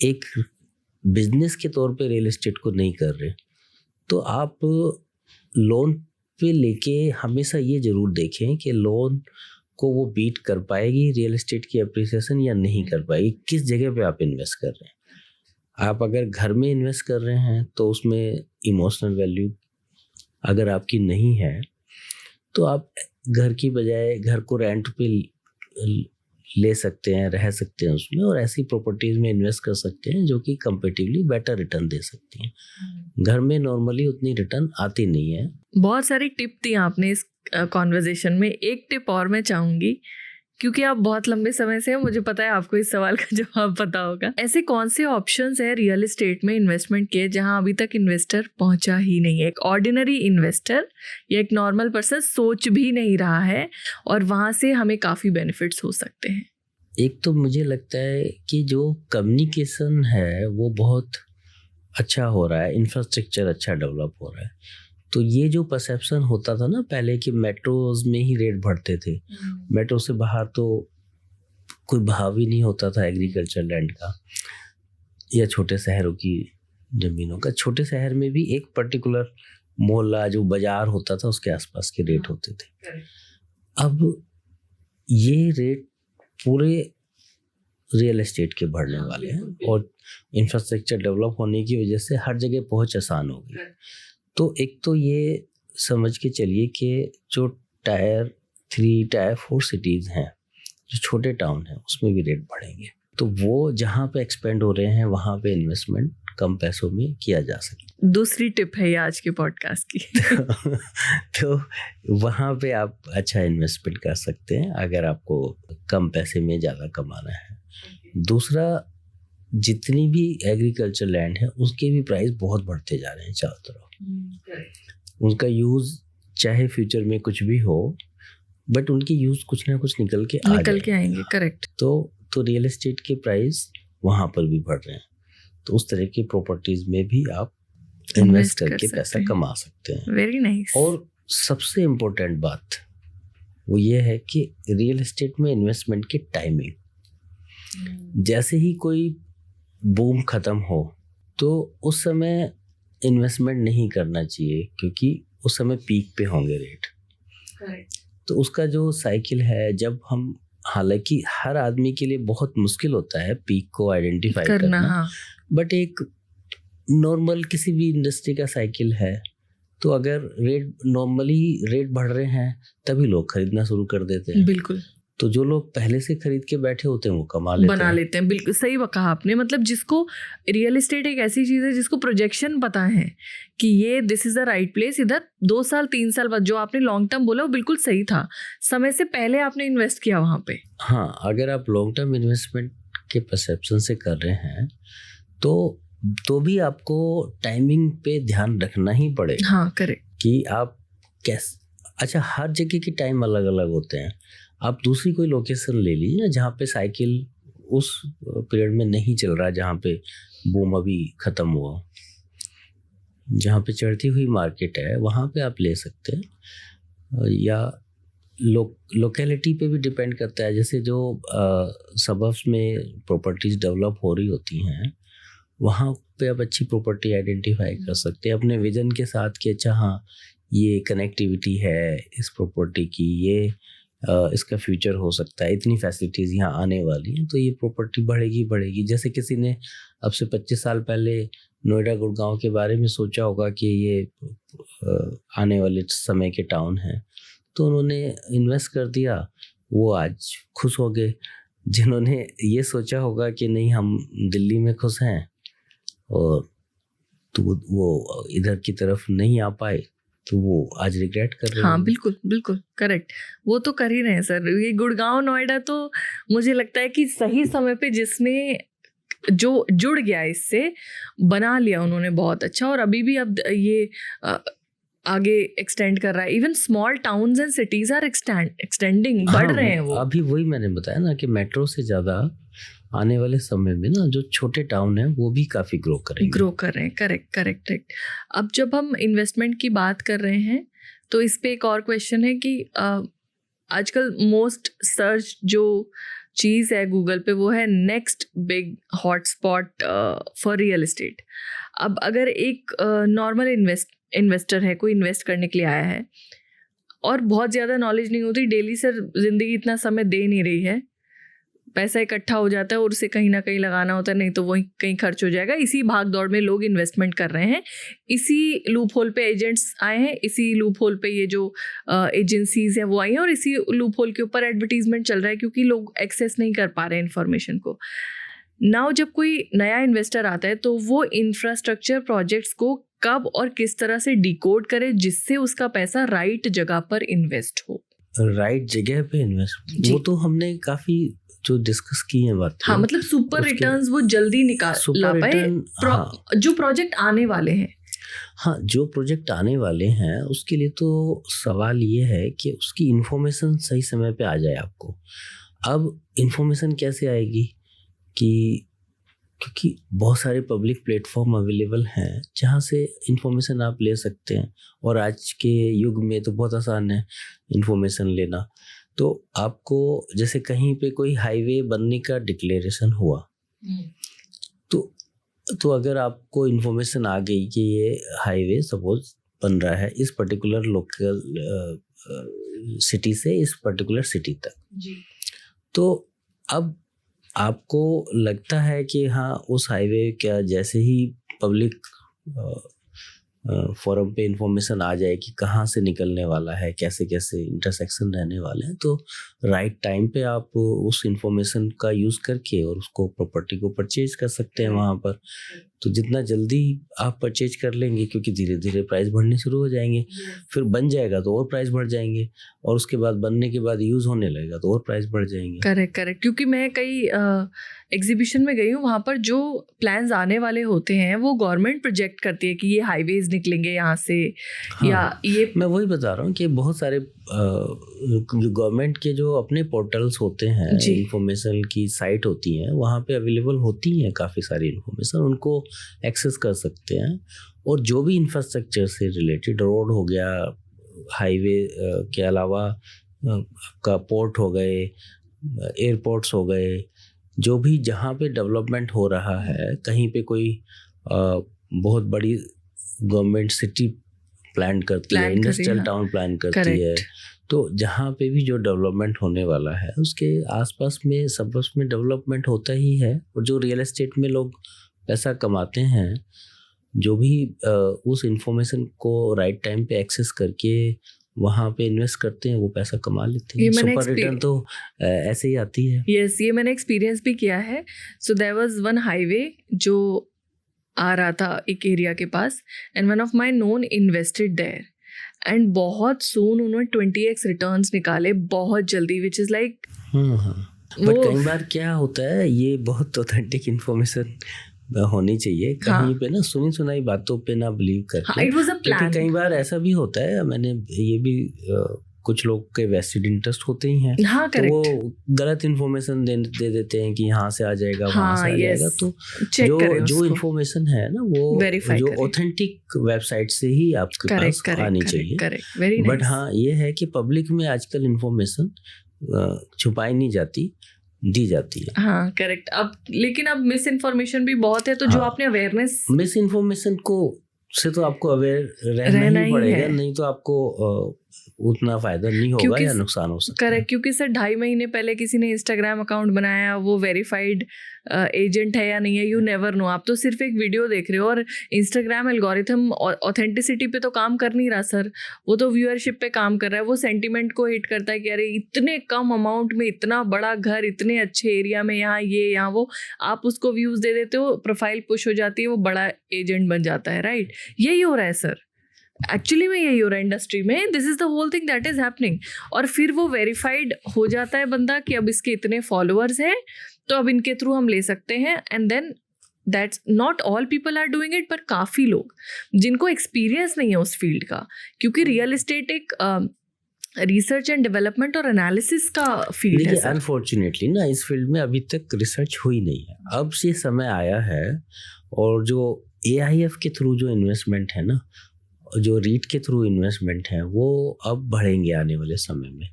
एक बिजनेस के तौर पे रियल एस्टेट को नहीं कर रहे तो आप लोन पे लेके हमेशा ये ज़रूर देखें कि लोन को वो बीट कर पाएगी रियल एस्टेट की एप्रिसिएशन या नहीं कर पाएगी, किस जगह पे आप इन्वेस्ट कर रहे हैं। आप अगर घर में इन्वेस्ट कर रहे हैं तो उसमें इमोशनल वैल्यू अगर आपकी नहीं है तो आप घर की बजाय घर को रेंट पे ले सकते हैं, रह सकते हैं उसमें, और ऐसी प्रॉपर्टीज में इन्वेस्ट कर सकते हैं जो कि कंपैरेटिवली बेटर रिटर्न दे सकती हैं। घर में नॉर्मली उतनी रिटर्न आती नहीं है। बहुत सारी टिप दी आपने इस कॉन्वर्जेशन में। एक टिप और मैं चाहूँगी, क्योंकि आप बहुत लंबे समय से हैं, मुझे पता है आपको इस सवाल का जवाब पता होगा। ऐसे कौन से ऑप्शंस है रियल एस्टेट में इन्वेस्टमेंट के जहां अभी तक इन्वेस्टर पहुंचा ही नहीं है? एक ऑर्डिनरी इन्वेस्टर या एक नॉर्मल पर्सन सोच भी नहीं रहा है और वहां से हमें काफ़ी बेनिफिट्स हो सकते हैं। एक तो मुझे लगता है कि जो कम्युनिकेशन है वो बहुत अच्छा हो रहा है, इंफ्रास्ट्रक्चर अच्छा डेवलप हो रहा है। तो ये जो परसेप्शन होता था ना पहले कि मेट्रोज में ही रेट बढ़ते थे, मेट्रो से बाहर तो कोई भाव ही नहीं होता था एग्रीकल्चर लैंड का या छोटे शहरों की ज़मीनों का। छोटे शहर में भी एक पर्टिकुलर मोहल्ला जो बाजार होता था उसके आसपास के रेट होते थे। अब ये रेट पूरे रियल एस्टेट के बढ़ने वाले हैं और इंफ्रास्ट्रक्चर डेवलप होने की वजह से हर जगह पहुंच आसान हो गई। तो एक तो ये समझ के चलिए कि जो टायर 3 टायर 4 सिटीज़ हैं, जो छोटे टाउन हैं, उसमें भी रेट बढ़ेंगे। तो वो जहाँ पे एक्सपेंड हो रहे हैं वहाँ पे इन्वेस्टमेंट कम पैसों में किया जा सकता है। दूसरी टिप है ये आज के पॉडकास्ट की। तो वहाँ पे आप अच्छा इन्वेस्टमेंट कर सकते हैं अगर आपको कम पैसे में ज़्यादा कमाना है। दूसरा, जितनी भी एग्रीकल्चर लैंड है उसके भी प्राइस बहुत बढ़ते जा रहे हैं चारों तरफ। उनका यूज़ चाहे फ्यूचर में कुछ भी हो, बट उनकी यूज़ कुछ ना कुछ निकल के आएंगे। करेक्ट। तो रियल एस्टेट के प्राइस वहाँ पर भी बढ़ रहे हैं। तो उस तरह की प्रॉपर्टीज में भी आप इन्वेस्ट करके पैसा कमा सकते हैं। Very nice. और सबसे इम्पोर्टेंट बात वो ये है कि रियल एस्टेट में इन्वेस्टमेंट की टाइमिंग, जैसे ही कोई बूम खत्म हो तो उस समय इन्वेस्टमेंट नहीं करना चाहिए, क्योंकि उस समय पीक पे होंगे रेट। तो उसका जो साइकिल है, जब हम, हालांकि हर आदमी के लिए बहुत मुश्किल होता है पीक को आइडेंटिफाई करना, हाँ। बट एक नॉर्मल किसी भी इंडस्ट्री का साइकिल है। तो अगर नॉर्मली रेट बढ़ रहे हैं तभी लोग खरीदना शुरू कर देते हैं। बिल्कुल। तो जो लोग पहले से खरीद के बैठे होते हैं वो कमा लेते बना हैं। लेते हैं। बिल्कुल सही कहा आपने। मतलब जिसको रियल एस्टेट एक ऐसी चीज़ है जिसको प्रोजेक्शन पता है कि ये this is the right place, इधर 2 साल 3 साल बाद, जो आपने लॉन्ग टर्म बोला वो बिल्कुल सही था, समय से पहले आपने इन्वेस्ट किया वहाँ पे। हाँ, अगर आप लॉन्ग टर्म इन्वेस्टमेंट के परसेप्शन से कर रहे हैं तो भी आपको टाइमिंग पे ध्यान रखना ही पड़ेगा। हाँ करेक्ट। कि आप कैसे, अच्छा हर जगह के टाइम अलग अलग होते हैं। आप दूसरी कोई लोकेशन ले लीजिए ना जहाँ पे साइकिल उस पीरियड में नहीं चल रहा, जहाँ पे बूम अभी ख़त्म हुआ, जहाँ पे चढ़ती हुई मार्केट है वहाँ पे आप ले सकते हैं। या लोकेलिटी पे भी डिपेंड करता है। जैसे जो सबर्ब्स में प्रॉपर्टीज़ डेवलप हो रही होती हैं वहाँ पे आप अच्छी प्रॉपर्टी आइडेंटिफाई कर सकते हैं अपने विजन के साथ कि अच्छा हाँ ये कनेक्टिविटी है इस प्रॉपर्टी की, ये इसका फ्यूचर हो सकता है, इतनी फैसिलिटीज़ यहाँ आने वाली हैं तो ये प्रॉपर्टी बढ़ेगी। जैसे किसी ने अब से 25 साल पहले नोएडा गुड़गांव के बारे में सोचा होगा कि ये आने वाले समय के टाउन है, तो उन्होंने इन्वेस्ट कर दिया, वो आज खुश हो गए। जिन्होंने ये सोचा होगा कि नहीं हम दिल्ली में खुश हैं और तो वो इधर की तरफ नहीं आ पाए तो वो आज रिग्रेट कर रहे हैं। हाँ बिल्कुल बिल्कुल करेक्ट, वो तो कर ही रहे हैं सर। ये गुड़गांव नोएडा तो मुझे लगता है कि सही समय पे जिसने जो जुड़ गया इससे बना लिया उन्होंने बहुत अच्छा, और अभी भी अब ये आगे एक्सटेंड कर रहा है। Even small towns and cities are extending, बढ़ रहे हैं वो। अभी वही मैंने बताया ना कि मेट्रो से ज़्यादा आने वाले समय में ना जो छोटे टाउन हैं वो भी काफ़ी ग्रो कर रहे हैं। करेक्ट। अब जब हम इन्वेस्टमेंट की बात कर रहे हैं तो इस पे एक और क्वेश्चन है कि आजकल मोस्ट सर्च जो चीज़ है गूगल पे वो है next big hotspot for real estate. अब अगर एक नॉर्मल इन्वेस्टर है, कोई इन्वेस्ट करने के लिए आया है और बहुत ज़्यादा नॉलेज नहीं होती, डेली सर ज़िंदगी इतना समय दे नहीं रही है, पैसा इकट्ठा हो जाता है और उसे कहीं ना कहीं लगाना होता है, नहीं तो वही कहीं खर्च हो जाएगा। इसी भाग दौड़ में लोग इन्वेस्टमेंट कर रहे हैं, इसी लूप होल पे एजेंट्स आए हैं, इसी लूप होल पे ये जो एजेंसीज हैं वो आई हैं, और इसी लूप होल के ऊपर एडवर्टीजमेंट चल रहा है क्योंकि लोग एक्सेस नहीं कर पा रहे हैं इन्फॉर्मेशन को। नाउ जब कोई नया इन्वेस्टर आता है तो वो इंफ्रास्ट्रक्चर प्रोजेक्ट्स को कब और किस तरह से डिकोड करे जिससे उसका पैसा राइट जगह पर इन्वेस्ट हो। राइट जगह पे इन्वेस्ट, वो तो हमने काफ़ी जो डिस्कस की है बात। हाँ मतलब सुपर रिटर्न्स वो जल्दी ला पाए। हाँ, जो प्रोजेक्ट आने वाले हैं, हाँ जो प्रोजेक्ट आने वाले हैं उसके लिए तो सवाल ये है कि उसकी इन्फॉर्मेशन सही समय पे आ जाए आपको। अब इन्फॉर्मेशन कैसे आएगी कि क्योंकि बहुत सारे पब्लिक प्लेटफॉर्म अवेलेबल हैं जहाँ से इन्फॉर्मेशन आप ले सकते हैं, और आज के युग में तो बहुत आसान है इन्फॉर्मेशन लेना। तो आपको जैसे कहीं पे कोई हाईवे बनने का डिक्लेरेशन हुआ तो अगर आपको इन्फॉर्मेशन आ गई कि ये हाईवे सपोज बन रहा है इस पर्टिकुलर लोकल सिटी से इस पर्टिकुलर सिटी तक जी, तो अब आपको लगता है कि हाँ उस हाईवे क्या जैसे ही पब्लिक फोरम पे इंफॉर्मेशन आ जाए कि कहाँ से निकलने वाला है, कैसे कैसे इंटरसेक्शन रहने वाले हैं, तो राइट टाइम पे आप उस इंफॉर्मेशन का यूज़ करके और उसको प्रॉपर्टी को परचेज कर सकते हैं वहाँ पर। तो जितना जल्दी आप परचेज कर लेंगे, क्योंकि धीरे धीरे प्राइस बढ़ने शुरू हो जाएंगे, फिर बन जाएगा तो और प्राइस बढ़ जाएंगे, और उसके बाद बनने के बाद यूज़ होने लगेगा तो और प्राइस बढ़ जाएंगे। करेक्ट। क्योंकि मैं कई एग्जीबिशन में गई हूँ, वहाँ पर जो प्लान्स आने वाले होते हैं वो गवर्नमेंट प्रोजेक्ट करती है कि ये हाईवेज निकलेंगे यहाँ से। हाँ, या ये मैं वही बता रहा हूँ कि बहुत सारे गवर्नमेंट के जो अपने पोर्टल्स होते हैं, इंफॉर्मेशन की साइट होती हैं, वहाँ पे अवेलेबल होती हैं काफ़ी सारी इंफॉर्मेशन, उनको एक्सेस कर सकते हैं। और जो भी इंफ्रास्ट्रक्चर से रिलेटेड, रोड हो गया, हाईवे के अलावा आपका पोर्ट हो गए, एयरपोर्ट्स हो गए, जो भी जहाँ पे डेवलपमेंट हो रहा है, कहीं पे कोई बहुत बड़ी गवर्नमेंट सिटी प्लान करती है, इंडस्ट्रियल टाउन प्लान करती है, तो जहाँ पे भी जो डेवलपमेंट होने वाला है उसके आसपास में सबर्ब्स में डेवलपमेंट होता ही है। और जो रियल एस्टेट में लोग पैसा कमाते हैं, जो भी उस इंफॉर्मेशन को राइट टाइम पे एक्सेस करके वहाँ पे इन्वेस्ट करते हैं, वो पैसा कमा लेते ये हैं। मैंने सुपर रिटर्न तो ऐसे ही आती है। यस, ये मैंने एक्सपीरियंस भी किया है। So there was one highway जो आ रहा था एक एरिया के पास, and one of my known invested there, and बहुत सून उन्होंने 20x रिटर्न्स निकाले बहुत जल्दी, विच इज़ लाइक बट कई बार क्या होता है, ये बहुत ऑथेंटिक इन्फॉर्मेशन होनी चाहिए। कहीं पे ना सुनी सुनाई बातों पे ना बिलीव करके। इट वाज अ क्योंकि प्लान। कई बार ऐसा भी होता है, मैंने ये भी कुछ लोग के वेस्टेड इंटरेस्ट होते ही हैं, हाँ तो करेक्ट, वो गलत इन्फॉर्मेशन दे देते हैं कि यहाँ से आ जाएगा, वहाँ से आ yes, जाएगा। तो चेक करें जो उसको, इन्फॉर्मेशन है ना, वो Verify जो करें। ऑथेंटिक वेबसाइट से ही आपके पास आनी चाहिए। Correct, very but nice. हाँ, ये है कि पब्लिक में आजकल इन्फॉर्मेशन छुपाई नहीं जाती, दी जाती है। हाँ करेक्ट। अब लेकिन अब मिस इन्फॉर्मेशन भी बहुत है, तो जो हाँ, आपने अवेयरनेस, मिस इन्फॉर्मेशन को से तो आपको अवेयर रहना ही पड़ेगा, नहीं तो आपको उतना फायदा नहीं होगा या नुकसान हो सकता है। करेक्ट, क्योंकि सर 2.5 महीने पहले किसी ने इंस्टाग्राम अकाउंट बनाया, वो वेरीफाइड एजेंट है या नहीं है, यू नेवर नो। आप तो सिर्फ एक वीडियो देख रहे हो, और इंस्टाग्राम एल्गोरिथम ऑथेंटिसिटी पे तो काम कर नहीं रहा सर, वो तो व्यूअरशिप पे काम कर रहा है। वो सेंटिमेंट को हिट करता है कि अरे इतने कम अमाउंट में इतना बड़ा घर, इतने अच्छे एरिया में, यहाँ ये यहाँ वो, आप उसको व्यूज दे देते हो, प्रोफाइल पुश हो जाती है, वो बड़ा एजेंट बन जाता है। राइट, यही हो रहा है सर, एक्चुअली में यही हो रहा है इंडस्ट्री में। This is the whole thing that is happening. और फिर वो वेरीफाइड हो जाता है बंदा कि अब इसके इतने फॉलोअर्स हैं, तो अब इनके थ्रू हम ले सकते हैं, and then that's not all people are doing it, पर काफ़ी लोग जिनको एक्सपीरियंस नहीं है उस फील्ड का, क्योंकि रियल एस्टेट एक रिसर्च एंड डेवलपमेंट और एनालिसिस का फील्ड है। अनफॉर्चुनेटली ना, इस फील्ड में अभी तक रिसर्च हुई नहीं है। अब ये समय आया है, और जो AIF के थ्रू जो इन्वेस्टमेंट है ना, जो रीट के थ्रू इन्वेस्टमेंट है, वो अब बढ़ेंगे आने वाले समय में,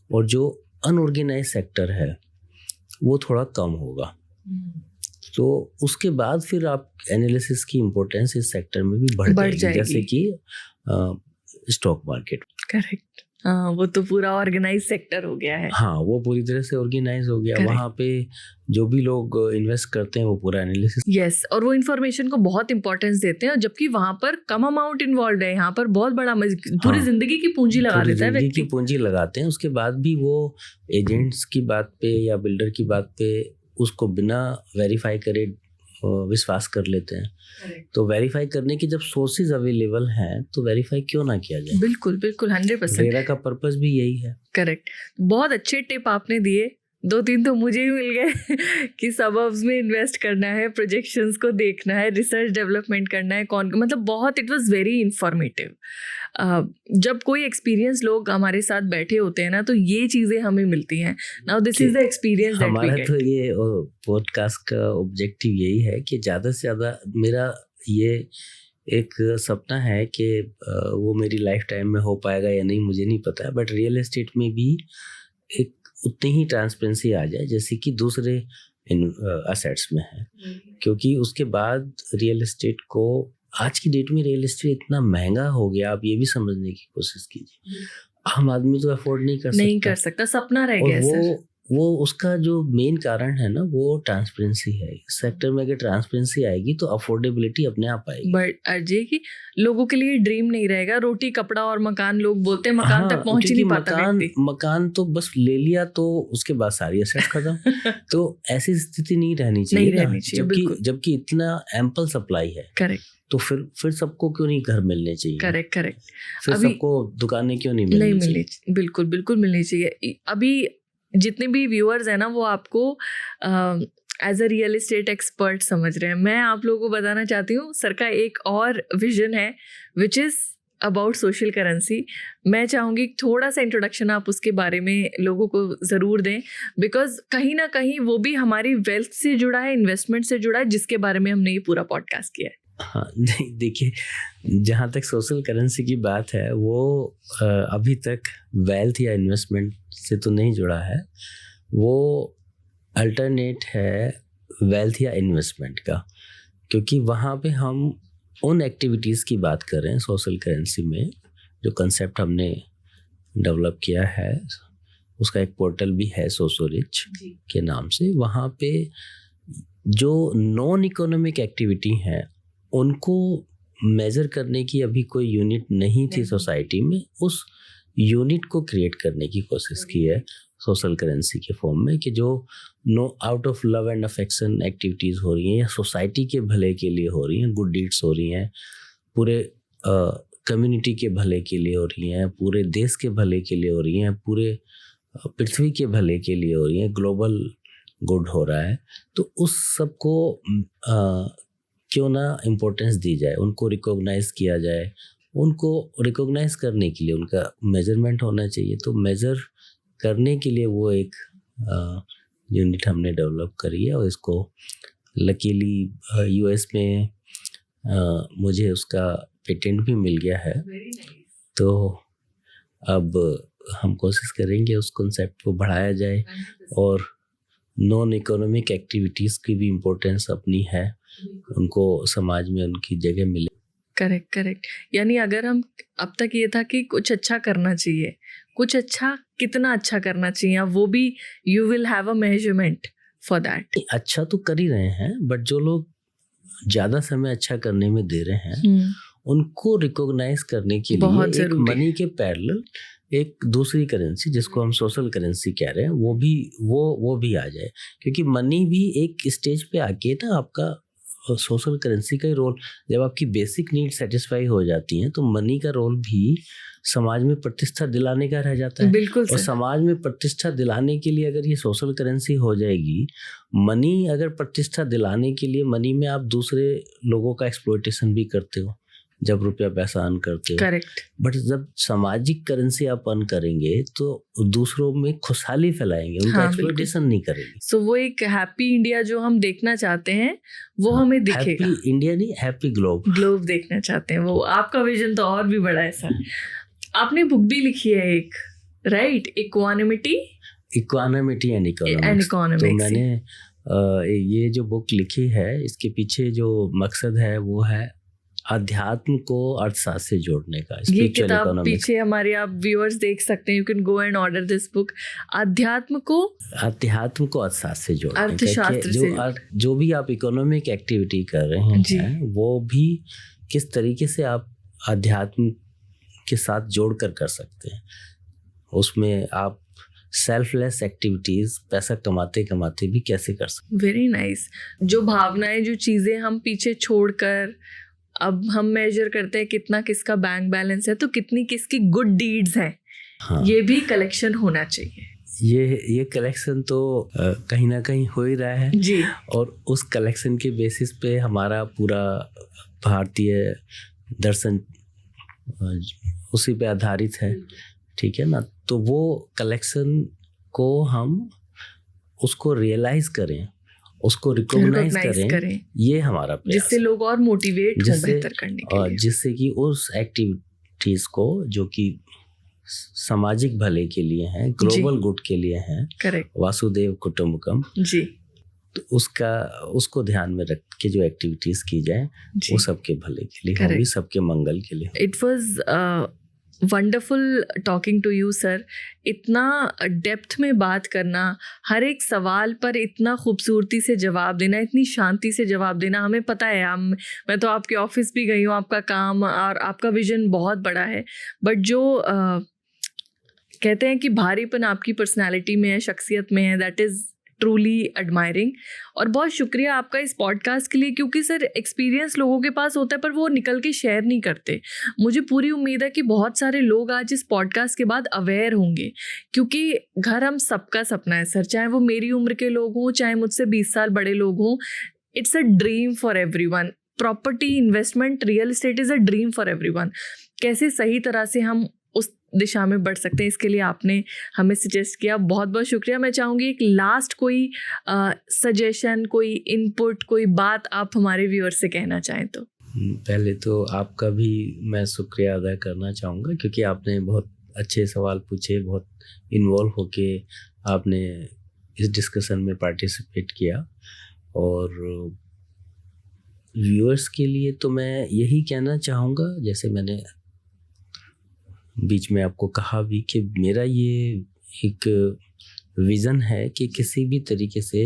और जो अनऑर्गेनाइज सेक्टर है वो थोड़ा कम होगा। तो उसके बाद फिर आप एनालिसिस की इम्पोर्टेंस इस सेक्टर में भी बढ़ जाएगी, जैसे कि स्टॉक मार्केट। करेक्ट, हाँ, वो तो पूरा ऑर्गेनाइज सेक्टर हो गया है। हाँ, वो पूरी तरह से ऑर्गेनाइज हो गया। वहाँ पे जो भी लोग इन्वेस्ट करते हैं वो पूरा एनालिसिस, यस, और वो इन्फॉर्मेशन को बहुत इंपॉर्टेंस देते हैं, जबकि वहाँ पर कम अमाउंट इन्वॉल्व है, यहाँ पर बहुत बड़ा पूरी जिंदगी की पूंजी लगा देता है व्यक्ति। की पूंजी लगाते हैं, उसके बाद भी वो एजेंट्स की बात पे या बिल्डर की बात पे उसको बिना वेरीफाई करे विश्वास कर लेते हैं। तो वेरीफाई करने की जब सोर्सेज अवेलेबल हैं, तो वेरीफाई क्यों ना किया जाए। बिल्कुल बिल्कुल, 100%। रेरा का पर्पस भी यही है। करेक्ट, बहुत अच्छे टिप आपने दिए, 2-3 तो मुझे ही मिल गए कि सबअर्ब्स में इन्वेस्ट करना है, प्रोजेक्शंस को देखना है, रिसर्च डेवलपमेंट करना है, कौन, मतलब बहुत, इट वाज वेरी इंफॉर्मेटिव। जब कोई एक्सपीरियंस लोग हमारे साथ बैठे होते हैं ना, तो ये चीज़ें हमें मिलती हैं। Now this is the experience that we get. हमारा तो ये पॉडकास्ट का ऑब्जेक्टिव यही है कि ज़्यादा से ज़्यादा, मेरा ये एक सपना है कि वो मेरी लाइफ टाइम में हो पाएगा या नहीं मुझे नहीं पता, बट रियल एस्टेट में भी एक उतनी ही ट्रांसपेरेंसी आ जाए जैसे कि दूसरे असेट्स में है। क्योंकि उसके बाद रियल एस्टेट को, आज की डेट में रियल एस्टेट इतना महंगा हो गया, आप ये भी समझने की कोशिश कीजिए। आम आदमी तो अफोर्ड नहीं कर सकता, सपना रह गया सर। वो उसका जो मेन कारण है ना, वो ट्रांसपेरेंसी है। इस सेक्टर में अगर ट्रांसपेरेंसी आएगी तो अफोर्डेबिलिटी अपने आप आएगी। बट अजय की लोगों के लिए ड्रीम नहीं रहेगा, रोटी कपड़ा और मकान, लोग बोलते हैं मकान तक पहुंच ही नहीं पाता व्यक्ति। मकान तो बस ले लिया तो उसके बाद सारी एसेट्स खत्म। तो ऐसी स्थिति नहीं रहनी चाहिए, जबकि इतना एम्पल सप्लाई है। करेक्ट, तो फिर सबको क्यों नहीं घर मिलने चाहिए। करेक्ट, फिर सबको दुकानें क्यों नहीं मिलनी चाहिए। बिल्कुल बिल्कुल मिलनी चाहिए। अभी जितने भी व्यूअर्स हैं ना, वो आपको as a real estate expert समझ रहे हैं। मैं आप लोगों को बताना चाहती हूँ, सर का एक और विजन है which is about social currency. मैं चाहूँगी थोड़ा सा इंट्रोडक्शन आप उसके बारे में लोगों को ज़रूर दें, बिकॉज कहीं ना कहीं वो भी हमारी वेल्थ से जुड़ा है, इन्वेस्टमेंट से जुड़ा है, जिसके बारे में हमने ये पूरा पॉडकास्ट किया है। हाँ, देखिए, जहाँ तक सोशल करेंसी की बात है, वो अभी तक वेल्थ या इन्वेस्टमेंट से तो नहीं जुड़ा है। वो अल्टरनेट है वेल्थ या इन्वेस्टमेंट का, क्योंकि वहाँ पे हम उन एक्टिविटीज़ की बात कर रहे हैं सोशल करेंसी में। जो कंसेप्ट हमने डेवलप किया है, उसका एक पोर्टल भी है सोशोरिच के नाम से। वहाँ पे जो नॉन इकोनॉमिक एक्टिविटी हैं उनको मेजर करने की अभी कोई यूनिट नहीं थी सोसाइटी में, उस यूनिट को क्रिएट करने की कोशिश की है सोशल करेंसी के फॉर्म में, कि जो no out of love and affection activities हो रही हैं या सोसाइटी के भले के लिए हो रही हैं, गुड डीड्स हो रही हैं, पूरे कम्युनिटी के भले के लिए हो रही हैं, पूरे देश के भले के लिए हो रही हैं, पूरे पृथ्वी के भले के लिए हो रही हैं, ग्लोबल गुड हो रहा है, तो उस सब को क्यों ना इम्पोर्टेंस दी जाए, उनको रिकॉग्नाइज किया जाए। उनको रिकॉग्नाइज करने के लिए उनका मेजरमेंट होना चाहिए, तो मेजर करने के लिए वो एक यूनिट हमने डेवलप करी है, और इसको लकीली यूएस में मुझे उसका पेटेंट भी मिल गया है। तो अब हम कोशिश करेंगे उस कॉन्सेप्ट को बढ़ाया जाए, और नॉन इकोनॉमिक एक्टिविटीज़ की भी इम्पोर्टेंस अपनी है, उनको समाज में उनकी जगह मिले। करेक्ट। यानी अगर हम, अब तक ये था कि कुछ अच्छा करना चाहिए, कुछ अच्छा कितना अच्छा करना चाहिए, वो भी you will have a measurement for that. अच्छा तो कर ही रहे हैं, बट जो लोग ज़्यादा समय अच्छा करने में दे रहे हैं उनको रिकॉग्नाइज करने के लिए एक मनी के पैरेलल एक दूसरी करेंसी, जिसको हम सोशल करेंसी कह रहे हैं, वो भी आ जाए, क्योंकि मनी भी एक स्टेज पे आके ना आपका सोशल करेंसी का ही रोल, जब आपकी बेसिक नीड सेटिस्फाई हो जाती हैं तो मनी का रोल भी समाज में प्रतिष्ठा दिलाने का रह जाता है। बिल्कुल। और समाज में प्रतिष्ठा दिलाने के लिए अगर ये सोशल करेंसी हो जाएगी, मनी अगर प्रतिष्ठा दिलाने के लिए मनी में आप दूसरे लोगों का एक्सप्लॉयटेशन भी करते हो जब रुपया पैसा अर्न करते हो। करेक्ट। बट जब सामाजिक करेंसी आप अर्न करेंगे तो दूसरों में खुशहाली फैलाएंगे, उनका एक्सप्लॉयटेशन नहीं करेंगे। सो वो एक हैप्पी इंडिया जो हम देखना चाहते हैं वो हमें दिखेगा। हैप्पी इंडिया नहीं, हैप्पी ग्लोब देखना चाहते हैं, वो आपका विजन तो और भी बड़ा है सर। आपने बुक भी लिखी है एक, राइट, इक्वानिमिटी एंड इकोनॉमिक्स। तो मैंने ये जो बुक लिखी है, इसके पीछे जो मकसद है वो है अध्यात्म को अर्थशास्त्र से जोड़ने का। ये किताब पीछे हमारे आप व्यूअर्स देख सकते हैं, you can go and order this book. अध्यात्म को अर्थशास्त्र से जोड़ने, अर्थशास्त्र से जो भी आप इकोनॉमिक एक्टिविटी कर रहे हैं वो भी किस तरीके से आप अध्यात्म के साथ जोड़कर कर सकते हैं। उसमें आप सेल्फलेस एक्टिविटीज पैसा कमाते कमाते भी कैसे कर सकते हैं। Very nice. जो भावनाएं, जो चीजें हम पीछे छोड़कर अब हम मेजर करते हैं कितना किसका बैंक बैलेंस है, तो कितनी किसकी गुड डीड्स हैं। हाँ। ये भी कलेक्शन होना चाहिए। ये कलेक्शन तो कहीं ना कहीं हो ही रहा है जी, और उस कलेक्शन के बेसिस पे हमारा पूरा भारतीय दर्शन उसी पे आधारित है, ठीक है ना। तो वो कलेक्शन को हम उसको रियलाइज करें, उसको रिकॉग्नाइज करें, ये हमारा प्रयास, जिससे लोग और मोटिवेट हो बेहतर करने के लिए, जिससे कि उस एक्टिविटीज को जो कि सामाजिक भले के लिए हैं, ग्लोबल गुड के लिए हैं, करेक्ट, वासुदेव कुटुंबकम जी, तो उसको ध्यान में रख के जो एक्टिविटीज की जाए वो सबके भले के लिए होगी, सबके मंगल के लिए। It was wonderful talking to you sir. इतना डेप्थ में बात करना, हर एक सवाल पर इतना खूबसूरती से जवाब देना, इतनी शांति से जवाब देना। हमें पता है, मैं तो आपके ऑफिस भी गई हूँ, आपका काम और आपका विजन बहुत बड़ा है, बट जो कहते हैं कि भारीपन आपकी पर्सनैलिटी में है, शख्सियत में है, दैट इज़ ट्रूली एडमायरिंग। और बहुत शुक्रिया आपका इस पॉडकास्ट के लिए, क्योंकि सर एक्सपीरियंस लोगों के पास होता है पर वो निकल के शेयर नहीं करते। मुझे पूरी उम्मीद है कि बहुत सारे लोग आज इस पॉडकास्ट के बाद अवेयर होंगे, क्योंकि घर हम सबका सपना है सर, चाहे वो मेरी उम्र के लोग हों, चाहे मुझसे 20 साल बड़े लोग हों। It's a dream for everyone. Property, investment, real estate is a dream for everyone. कैसे सही तरह से हम उस दिशा में बढ़ सकते हैं, इसके लिए आपने हमें सजेस्ट किया, बहुत बहुत शुक्रिया। मैं चाहूँगी एक लास्ट कोई सजेशन, कोई इनपुट, कोई बात आप हमारे व्यूअर से कहना चाहें तो। पहले तो आपका भी मैं शुक्रिया अदा करना चाहूँगा, क्योंकि आपने बहुत अच्छे सवाल पूछे, बहुत इन्वॉल्व होके आपने इस डिस्कशन में पार्टिसिपेट किया। और व्यूअर्स के लिए तो मैं यही कहना चाहूँगा, जैसे मैंने बीच में आपको कहा भी, कि मेरा ये एक विज़न है कि किसी भी तरीके से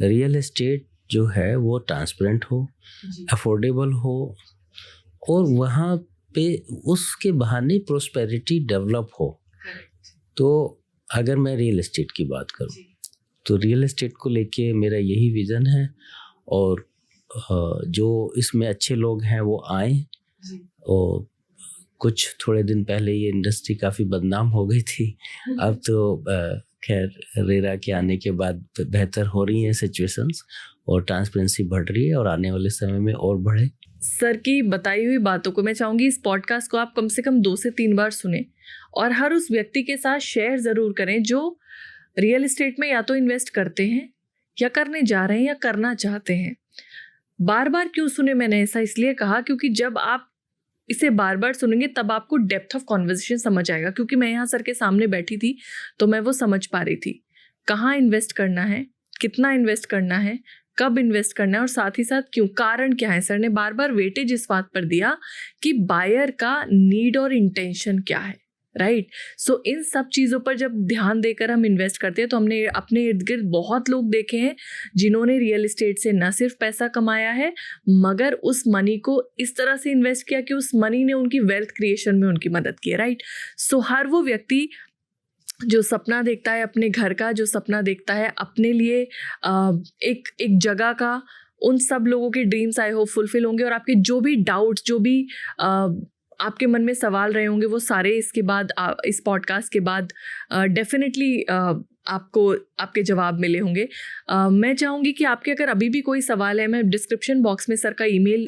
रियल एस्टेट जो है वो ट्रांसपेरेंट हो, अफोर्डेबल हो और वहाँ पे उसके बहाने प्रोस्पेरिटी डेवलप हो। तो अगर मैं रियल एस्टेट की बात करूँ तो रियल एस्टेट को लेके मेरा यही विज़न है, और जो इसमें अच्छे लोग हैं वो आए। और कुछ थोड़े दिन पहले ये इंडस्ट्री काफ़ी बदनाम हो गई थी, अब तो खैर रेरा के आने के बाद बेहतर हो रही हैं सिचुएशंस, और ट्रांसपेरेंसी बढ़ रही है और आने वाले समय में और बढ़े। सर की बताई हुई बातों को मैं चाहूँगी इस पॉडकास्ट को आप कम से कम 2 से 3 बार सुने और हर उस व्यक्ति के साथ शेयर ज़रूर करें जो रियल एस्टेट में या तो इन्वेस्ट करते हैं या करने जा रहे हैं या करना चाहते हैं। बार बार क्यों सुने, मैंने ऐसा इसलिए कहा क्योंकि जब आप इसे बार बार सुनेंगे तब आपको डेप्थ ऑफ कॉन्वर्सेशन समझ आएगा। क्योंकि मैं यहाँ सर के सामने बैठी थी तो मैं वो समझ पा रही थी कहाँ इन्वेस्ट करना है, कितना इन्वेस्ट करना है, कब इन्वेस्ट करना है और साथ ही साथ क्यों, कारण क्या है। सर ने बार बार वेटेज इस बात पर दिया कि बायर का नीड और इंटेंशन क्या है, राइट। सो इन सब चीज़ों पर जब ध्यान देकर हम इन्वेस्ट करते हैं तो हमने अपने इर्द गिर्द बहुत लोग देखे हैं जिन्होंने रियल एस्टेट से न सिर्फ पैसा कमाया है मगर उस मनी को इस तरह से इन्वेस्ट किया कि उस मनी ने उनकी वेल्थ क्रिएशन में उनकी मदद की है, राइट। सो हर वो व्यक्ति जो सपना देखता है अपने घर का, जो सपना देखता है अपने लिए एक जगह का, उन सब लोगों के ड्रीम्स आई होप फुलफिल होंगे और आपके जो भी डाउट्स, जो भी आपके मन में सवाल रहे होंगे वो सारे इसके बाद इस पॉडकास्ट के बाद डेफिनेटली आपको आपके जवाब मिले होंगे। मैं चाहूँगी कि आपके अगर अभी भी कोई सवाल है, मैं डिस्क्रिप्शन बॉक्स में सर का ईमेल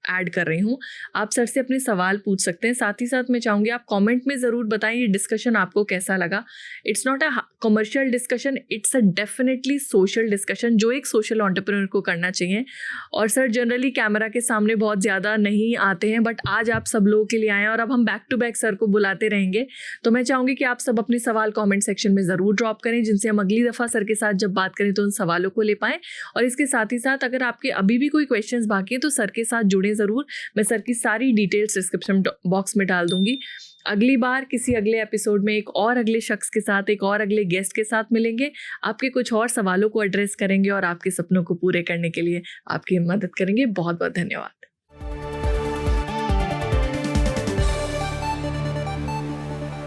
ऐड कर रही हूँ, आप सर से अपने सवाल पूछ सकते हैं। साथ ही साथ मैं चाहूँगी आप कमेंट में ज़रूर बताएं ये डिस्कशन आपको कैसा लगा। It's not a commercial discussion, it's a definitely social discussion जो एक सोशल एंटरप्रेन्योर को करना चाहिए। और सर जनरली कैमरा के सामने बहुत ज़्यादा नहीं आते हैं बट आज आप सब लोगों के लिए आए और अब हम बैक टू बैक सर को बुलाते रहेंगे। तो मैं चाहूँगी कि आप सब अपने सवाल कॉमेंट सेक्शन में ज़रूर ड्रॉप करें जिनसे हम अगली दफ़ा सर के साथ जब बात करें तो उन सवालों को ले पाएँ। और इसके साथ ही साथ अगर आपके अभी भी कोई क्वेश्चंस बाकी है तो सर के साथ जुड़ें ज़रूर। मैं सर की सारी डिटेल्स डिस्क्रिप्शन बॉक्स में डाल दूंगी। अगली बार किसी अगले एपिसोड में एक और अगले शख्स के साथ, एक और अगले गेस्ट के साथ मिलेंगे, आपके कुछ और सवालों को एड्रेस करेंगे और आपके सपनों को पूरे करने के लिए आपकी मदद करेंगे। बहुत बहुत धन्यवाद।